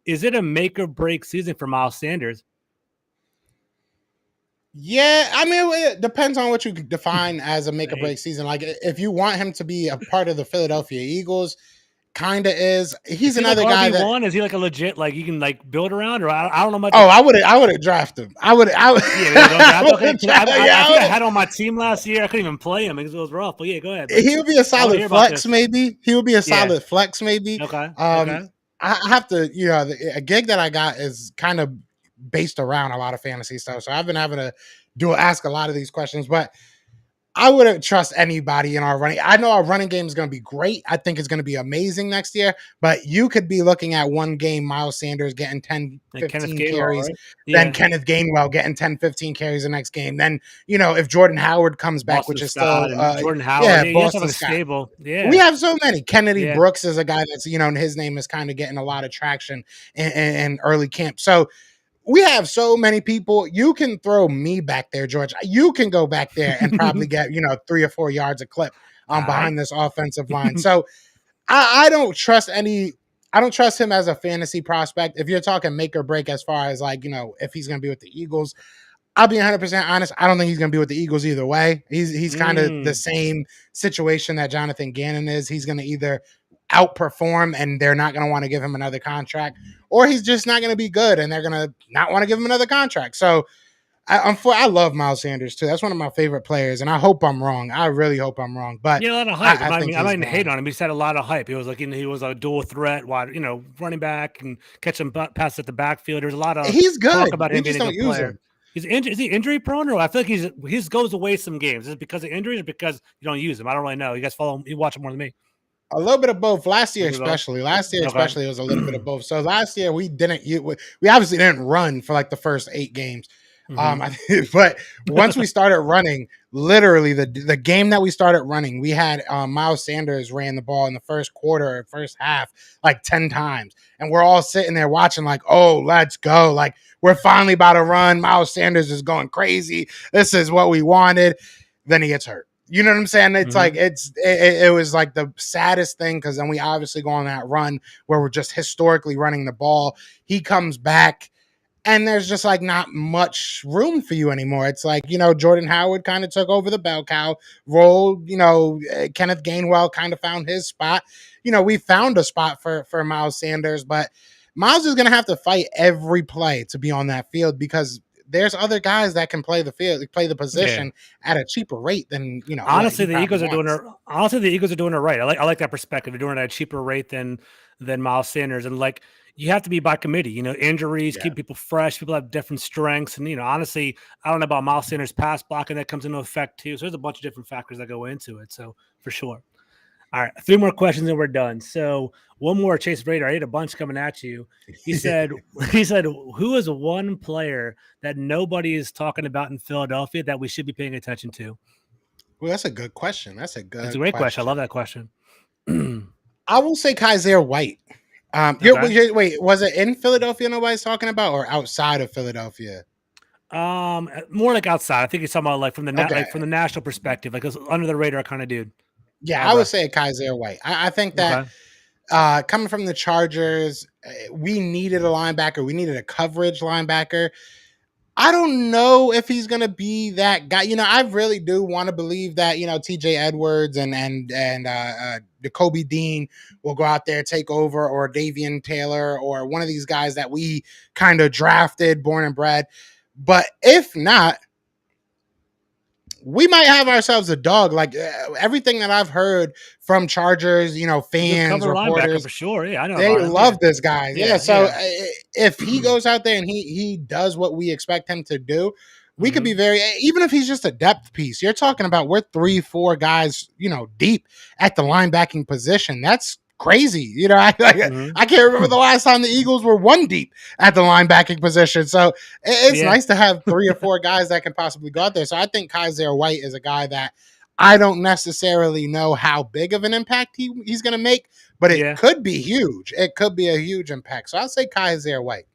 Is it a make or break season for Miles Sanders? Yeah, I mean, it depends on what you define as a make or break season. Like, if you want him to be a part of the Philadelphia Eagles, kind of is. He's another guy that is he like a legit you can build around, or I don't know much. Oh, I would draft him. I think I had on my team last year. I couldn't even play him because it was rough. But yeah, go ahead. He would be a solid flex, maybe. Okay. I have to, a gig that I got is kind of based around a lot of fantasy stuff. So I've been having to ask a lot of these questions, but I wouldn't trust anybody in our running. I know our running game is going to be great. I think it's going to be amazing next year, but you could be looking at one game, Miles Sanders getting 10, 15 carries, right? Then Kenneth Gainwell getting 10, 15 carries the next game. Then, if Jordan Howard comes back, Boston which is Scott still, Jordan Howard. Boston Scott. Stable. Yeah. We have so many. Kennedy Brooks is a guy that's, and his name is kind of getting a lot of traction in early camp. So, we have so many people. You can throw me back there, George. You can go back there and probably get, 3 or 4 yards a clip behind this offensive line. So I don't trust I don't trust him as a fantasy prospect. If you're talking make or break as far as if he's going to be with the Eagles, I'll be 100% honest. I don't think he's going to be with the Eagles either way. He's kind of the same situation that Jonathan Gannon is. He's going to either outperform and they're not going to want to give him another contract, or he's just not going to be good and they're going to not want to give him another contract. So I love Miles Sanders too. That's one of my favorite players, and I hope I'm wrong. I really hope I'm wrong. But a lot of hype. I might hate on him. He just had a lot of hype. He was he was a dual threat, running back and catching passes at the backfield. There's a lot of he's good. Talk about we him just being a don't good use player. him. Is he injury prone, or I feel like he goes away some games? Is it because of injuries or because you don't use him? I don't really know. You guys follow him. You watch him more than me. A little bit of both. Last year, especially, it was a little bit of both. So last year we obviously didn't run for the first 8 games. But once we started running, literally the game that we started running, we had Miles Sanders ran the ball in the first quarter or first half 10 times, and we're all sitting there watching oh, let's go, we're finally about to run. Miles Sanders is going crazy. This is what we wanted. Then he gets hurt. You know what I'm saying? It's it was the saddest thing, because then we obviously go on that run where we're just historically running the ball. He comes back and there's just not much room for you anymore. It's Jordan Howard kind of took over the bell cow role. Kenneth Gainwell kind of found his spot. We found a spot for Miles Sanders, but Miles is going to have to fight every play to be on that field because there's other guys that can play the field, play the position at a cheaper rate than what Honestly, he the probably Eagles are doing wants. it. Honestly, the Eagles are doing it right. I like that perspective. They're doing it at a cheaper rate than Miles Sanders, and like you have to be by committee. Injuries Yeah. keep people fresh. People have different strengths, and honestly, I don't know about Miles Sanders' pass blocking that comes into effect too. So there's a bunch of different factors that go into it. So for sure. All right, 3 more questions and we're done. So one more, Chase Raider. I had a bunch coming at you. He said, who is one player that nobody is talking about in Philadelphia that we should be paying attention to? Well, that's a good question. That's a It's a good great question. I question. love that question. I will say Kaiser White. Okay. Wait, was it in Philadelphia nobody's talking about or outside of Philadelphia? More like outside. I think you're talking about like from the Okay. from the national perspective, like under the radar kind of dude. Yeah, I would say Kaiser White. I think that coming from the Chargers, we needed a linebacker. We needed a coverage linebacker. I don't know if he's gonna be that guy. I really do want to believe that T.J. Edwards and Jacoby Dean will go out there, take over, or Davian Taylor, or one of these guys that we kind of drafted, born and bred. But if not, we might have ourselves a dog. Like everything that I've heard from Chargers, fans, cover linebacker reporters, for sure. Yeah, I know they about him. love this guy. Yeah. So Yeah. if he goes out there and he does what we expect him to do, we could be even if he's just a depth piece, you're talking about we're 3-4 guys, deep at the linebacking position. That's crazy. I can't remember the last time the Eagles were 1 deep at the linebacking position. So it's nice to have 3 or 4 guys that can possibly go out there. So I think Kaiser White is a guy that I don't necessarily know how big of an impact he's going to make, but it could be huge. It could be a huge impact. So I'll say Kaiser White.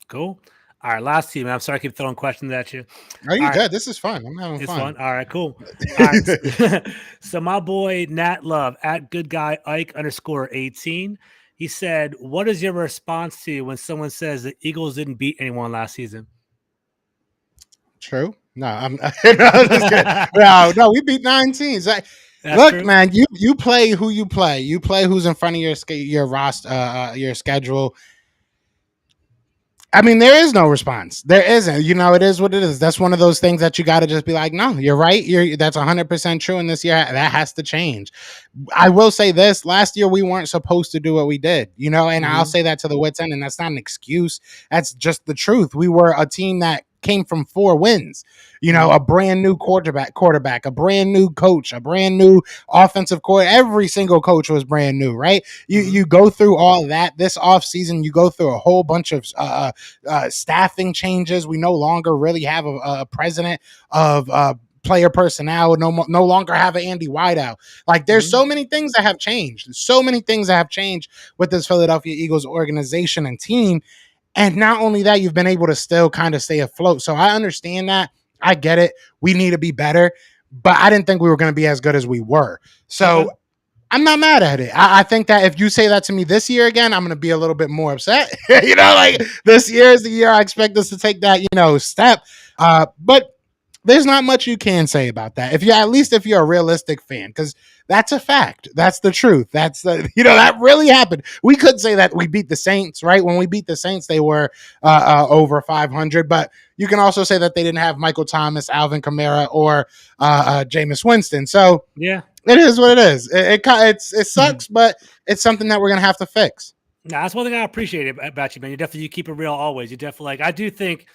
Cool. All right, last team. I'm sorry I keep throwing questions at you. Are you good? This is fun. I'm having fun. All right, cool. All right. So my boy Nat Love at good guy Ike _18. He said, "What is your response to when someone says the Eagles didn't beat anyone last season?" True. No, I'm just kidding. No, we beat 9 teams. Look, true. Man, you play who you play. You play who's in front of your roster, your schedule. I mean, there is no response. There isn't. It is what it is. That's one of those things that you got to just be like, no, you're right. That's 100% true. And this year, that has to change. I will say this: last year, we weren't supposed to do what we did. And I'll say that to the wits end, and that's not an excuse. That's just the truth. We were a team that came from 4 wins. A brand new quarterback, a brand new coach, a brand new offensive coordinator. Every single coach was brand new, right? You go through all that this offseason. You go through a whole bunch of staffing changes. We no longer really have a president of player personnel. No longer have an Andy Whiteout. Like there's so many things that have changed. So many things that have changed with this Philadelphia Eagles organization and team. And not only that, you've been able to still kind of stay afloat. So I understand that. I get it. We need to be better. But I didn't think we were going to be as good as we were. So I'm not mad at it. I think that if you say that to me this year again, I'm going to be a little bit more upset. Like this year is the year I expect us to take that, step. But there's not much you can say about that. If you're a realistic fan, because that's a fact. That's the truth. That's that really happened. We could say that we beat the Saints, right? When we beat the Saints, they were over 500. But you can also say that they didn't have Michael Thomas, Alvin Kamara, or Jameis Winston. So yeah, it is what it is. It sucks, but it's something that we're gonna have to fix. Nah, that's one thing I appreciate about you, man. You keep it real always. You definitely I do think,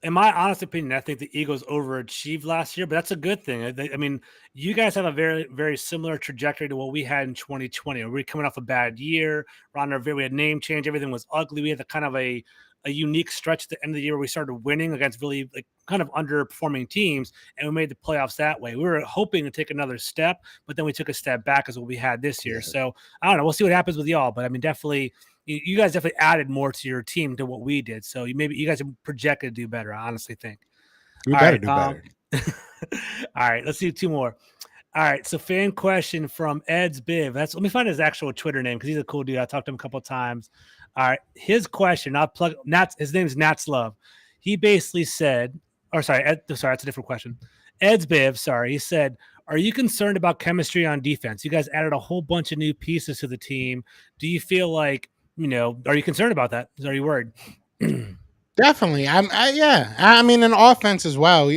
in my honest opinion, I think the Eagles overachieved last year, but that's a good thing. I mean, you guys have a very, very similar trajectory to what we had in 2020. We were coming off a bad year. We had name change. Everything was ugly. We had kind of a unique stretch at the end of the year where we started winning against really kind of underperforming teams, and we made the playoffs that way. We were hoping to take another step, but then we took a step back as what we had this year. Yeah. So I don't know. We'll see what happens with y'all, but I mean, definitely – you guys definitely added more to your team to what we did. So you guys are projected to do better, I honestly think. We better do better. All right, let's do 2 more. All right, so fan question from Ed's Biv. Let me find his actual Twitter name because he's a cool dude. I talked to him a couple of times. All right, his question, his name's Nat's Love. He basically said, that's a different question. Ed's Biv, he said, are you concerned about chemistry on defense? You guys added a whole bunch of new pieces to the team. Do you feel like Are you concerned about that? Are you worried? Definitely. Yeah. I mean, an offense as well.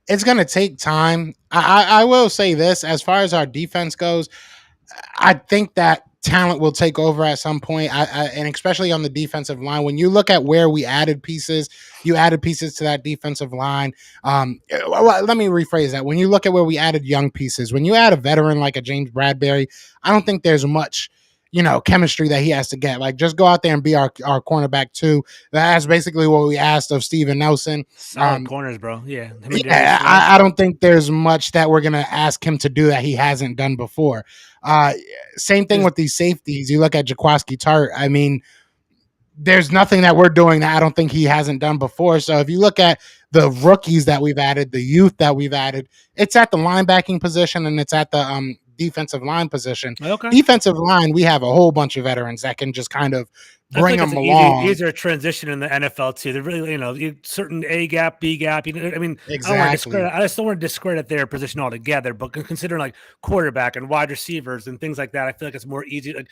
It's going to take time. I will say this as far as our defense goes. I think that talent will take over at some point. And especially on the defensive line. When you look at where we added pieces, you added pieces to that defensive line. Let me rephrase that. When you look at where we added young pieces, when you add a veteran like a James Bradbury, I don't think there's much chemistry that he has to get. Like, just go out there and be our cornerback too. That's basically what we asked of Steven Nelson. Solid corners, bro. Yeah. Yeah, I don't think there's much that we're gonna ask him to do that he hasn't done before. Same thing with these safeties. You look at Jaquaski Tart. I mean, there's nothing that we're doing that I don't think he hasn't done before. So if you look at the rookies that we've added, the youth that we've added, it's at the linebacking position and it's at the defensive line position. Okay. Defensive line, we have a whole bunch of veterans that can just kind of bring them along. Easier transition in the NFL too. They're really, certain A gap, B gap. I mean, exactly. I just don't want to discredit their position altogether. But considering like quarterback and wide receivers and things like that, I feel like it's more easy. Like,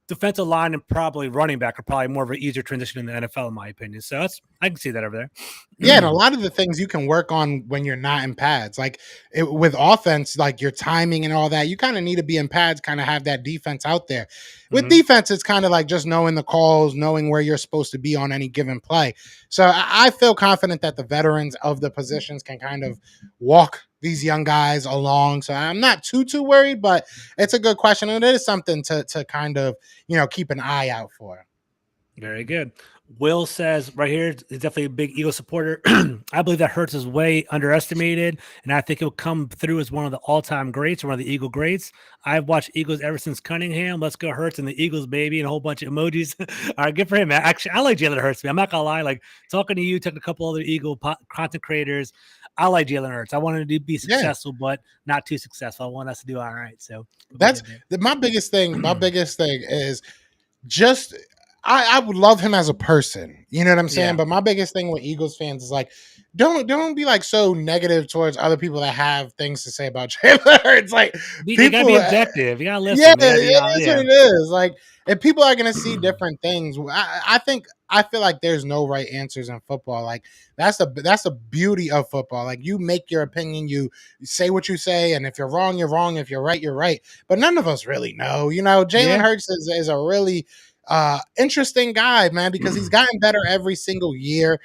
defensive line and probably running back are probably more of an easier transition in the NFL, in my opinion. So I can see that over there. Yeah, and a lot of the things you can work on when you're not in pads, like with offense, like your timing and all that, you kind of need to be in pads, kind of have that defense out there. With defense, it's kind of like just knowing the calls, knowing where you're supposed to be on any given play. So I feel confident that the veterans of the positions can kind of walk these young guys along. So I'm not too worried, but it's a good question. And it is something to kind of, keep an eye out for. Very good. Will says right here, he's definitely a big Eagle supporter. I believe that Hurts is way underestimated, and I think he'll come through as one of the all-time greats, or one of the Eagle greats. I've watched Eagles ever since Cunningham. Let's go Hurts and the Eagles, baby, and a whole bunch of emojis. All right, good for him, man. Actually, I like Jalen Hurts, man. I'm not gonna lie. Like, talking to you, talking to a couple other Eagle content creators, I like Jalen Hurts. I wanted to be successful, but not too successful. I want us to do all right. So that's my biggest thing. My biggest thing is just I would love him as a person. You know what I'm saying? Yeah. But my biggest thing with Eagles fans is like, don't be like so negative towards other people that have things to say about Jalen Hurts. Like, you gotta be objective. You gotta listen. Yeah, it is what it is. Like, if people are gonna see different things, I feel like there's no right answers in football. Like, that's the beauty of football. Like, you make your opinion, you say what you say, and if you're wrong, you're wrong. If you're right, you're right. But none of us really know. Jalen Hurts is a really interesting guy, man, because he's gotten better every single year.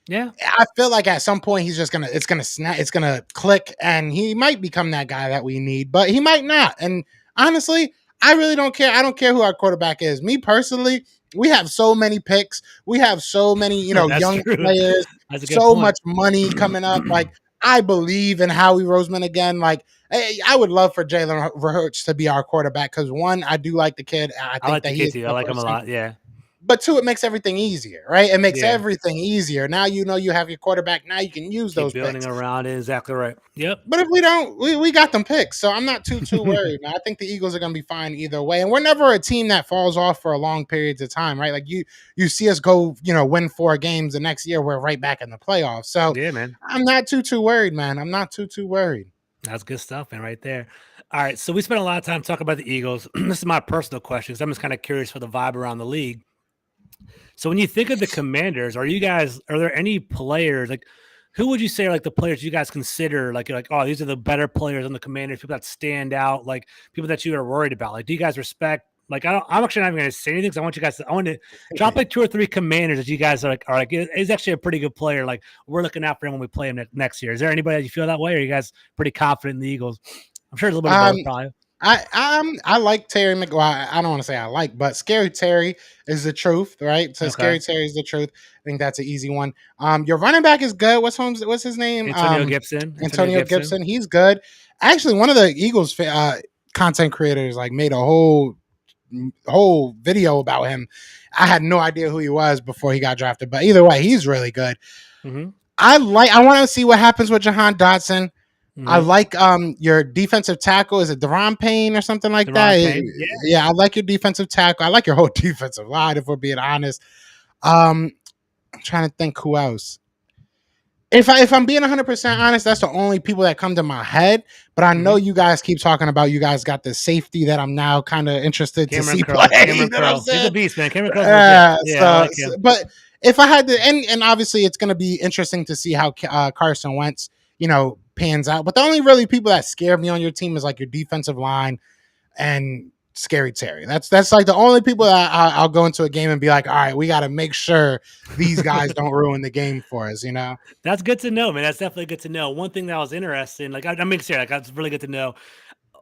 Yeah, I feel like at some point it's gonna click, and he might become that guy that we need, but he might not. And honestly, I really don't care. I don't care who our quarterback is. Me personally, we have so many picks. We have so many, young players. So much money coming up. Like, I believe in Howie Roseman again. Like, I would love for Jalen Hurts to be our quarterback because, one, I do like the kid. I think like that he is. I like him a lot. Yeah. But two, it makes everything easier, right? It makes everything easier. Now you have your quarterback. Now you can use those building picks. Around it. Exactly right. Yep. But if we don't, we got them picks. So I'm not too worried. Man. I think the Eagles are going to be fine either way. And we're never a team that falls off for a long periods of time, right? Like, you see us go, win 4 games the next year, we're right back in the playoffs. So yeah, man. I'm not too worried, man. I'm not too worried. That's good stuff, man, right there. All right. So we spent a lot of time talking about the Eagles. This is my personal question because I'm just kind of curious for the vibe around the league. So when you think of the Commanders, are there any players, like, who would you say are like the players you guys consider like, oh, these are the better players on the Commanders, people that stand out, like people that you are worried about? Like, do you guys respect? Like, I'm actually not even going to say anything because I want to drop like 2 or 3 Commanders that you guys are like, he's actually a pretty good player. Like, we're looking out for him when we play him next year. Is there anybody that you feel that way, or are you guys pretty confident in the Eagles? I'm sure there's a little bit of both, probably. I like Terry McGuire. I don't want to say I like, but Scary Terry is the truth, right? So Scary Terry is the truth. I think that's an easy one. Your running back is good. What's his name? Antonio Gibson. Antonio Gibson. He's good. Actually, one of the Eagles content creators like made a whole video about him. I had no idea who he was before he got drafted, but either way, he's really good. Mm-hmm. I want to see what happens with Jahan Dotson. Mm-hmm. I like your defensive tackle. Is it Deron Payne or something like that? Yeah, I like your defensive tackle. I like your whole defensive line, if we're being honest. I'm trying to think who else. If I'm being 100% honest, that's the only people that come to my head. But I know you guys keep talking about you guys got the safety that I'm now kind of interested to see play. You know what I'm He's a saying? beast, man. Cameron Curl's legit. Yeah, I like him. But if I had to, and obviously it's going to be interesting to see how Carson Wentz, pans out. But the only really people that scare me on your team is like your defensive line and Scary Terry. That's like the only people that I'll go into a game and be like, all right, we got to make sure these guys don't ruin the game for us. That's good to know, man. That's definitely good to know. One thing that was interesting, like I mean, seriously, like that's really good to know.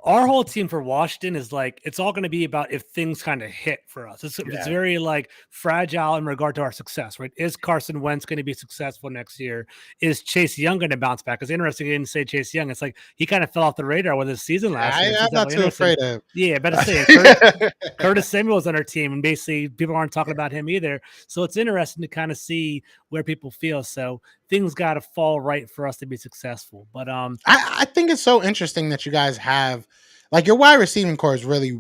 Our whole team for Washington is like it's all going to be about if things kind of hit for us. It's very like fragile in regard to our success, right? Is Carson Wentz going to be successful next year? Is Chase Young going to bounce back? It's interesting you didn't say Chase Young. It's like he kind of fell off the radar with his season last year. I'm not too afraid of. Yeah, better say Curtis Samuel's on our team, and basically people aren't talking about him either. So it's interesting to kind of see where people feel. So things got to fall right for us to be successful. But I think it's so interesting that you guys have like your wide receiving core is really,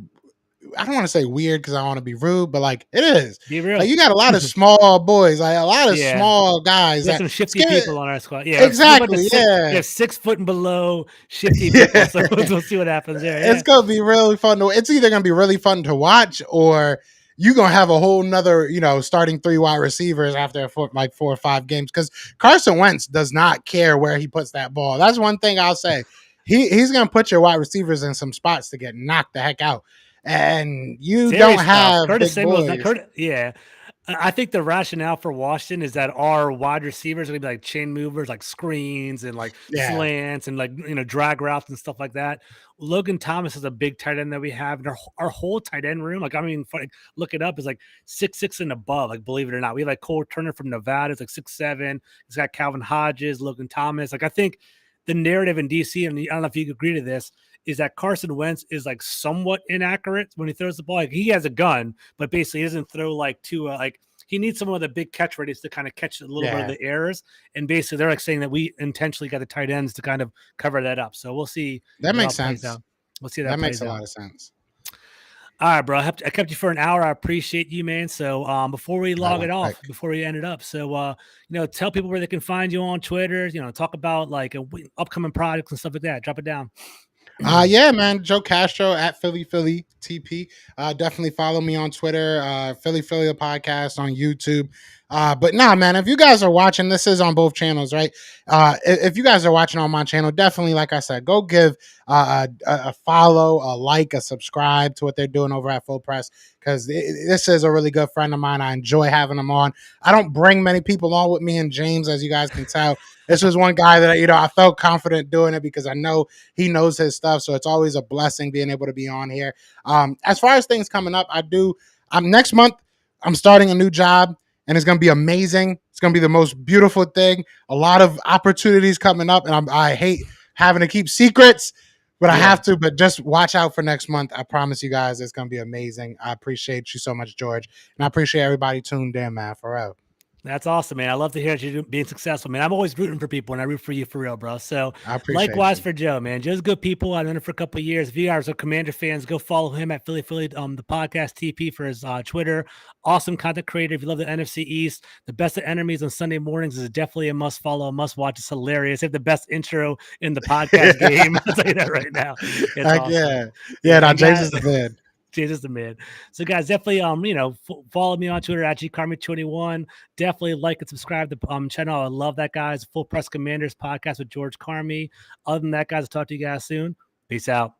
I don't want to say weird because I want to be rude, but like it is. Be real. Like you got a lot of small boys, like a lot of small guys. We got some shifty people on our squad. Yeah, exactly. Yeah, 6 foot and below shifty people. So we'll see what happens there. Yeah. It's gonna be really fun it's either gonna be really fun to watch or you're gonna have a whole nother, starting 3 wide receivers after 4 or 5 games. Because Carson Wentz does not care where he puts that ball. That's one thing I'll say. He's gonna put your wide receivers in some spots to get knocked the heck out. And you don't have Curtis Samuel's yeah. I think the rationale for Washington is that our wide receivers are gonna be like chain movers, like screens and like slants and like drag routes and stuff like that. Logan Thomas is a big tight end that we have, and our whole tight end room, like I mean, look it up, is like 6'6" and above. Like believe it or not, we have like Cole Turner from Nevada, it's like 6'7". He's got Calvin Hodges, Logan Thomas. Like I think the narrative in DC, and I don't know if you agree to this, is that Carson Wentz is like somewhat inaccurate when he throws the ball. Like he has a gun, but basically he doesn't throw like to like he needs some of the big catch readies to kind of catch a little bit of the errors. And basically they're like saying that we intentionally got the tight ends to kind of cover that up. So we'll see. That makes sense. We'll see that makes a lot of sense. All right, bro. I kept you for an hour. I appreciate you, man. So before we log it off, before we end it up, so tell people where they can find you on Twitter. Talk about like upcoming products and stuff like that. Drop it down. Yeah, man. Joe Castro at Philly TP. Definitely follow me on Twitter. Philly the podcast on YouTube. But nah, man, if you guys are watching, this is on both channels, right? If you guys are watching on my channel, definitely, like I said, go give a follow, a like, a subscribe to what they're doing over at Full Press, because this is a really good friend of mine. I enjoy having him on. I don't bring many people on with me and James, as you guys can tell. This was one guy that, I felt confident doing it because I know he knows his stuff. So it's always a blessing being able to be on here. As far as things coming up, next month, I'm starting a new job. And it's going to be amazing. It's going to be the most beautiful thing. A lot of opportunities coming up. And I hate having to keep secrets, but I have to. But just watch out for next month. I promise you guys it's going to be amazing. I appreciate you so much, George. And I appreciate everybody tuned in, man, for real. That's awesome, man. I love to hear you being successful, man. I'm always rooting for people, and I root for you for real, bro. So likewise for Joe, man. Joe's good people. I've known him for a couple of years. If you guys are Commander fans, go follow him at Philly, the podcast TP for his Twitter. Awesome content creator. If you love the NFC East, the best of enemies on Sunday mornings is definitely a must follow, a must watch. It's hilarious. They have the best intro in the podcast game. I'll tell you that right now. It's awesome. Yeah. Now James is the man. Jesus the man. So guys, definitely follow me on Twitter at gcarmy21. Definitely like and subscribe to the channel. I love that, guys. Full Press Commanders podcast with George Carmy. Other than that, guys, I'll talk to you guys soon. Peace out.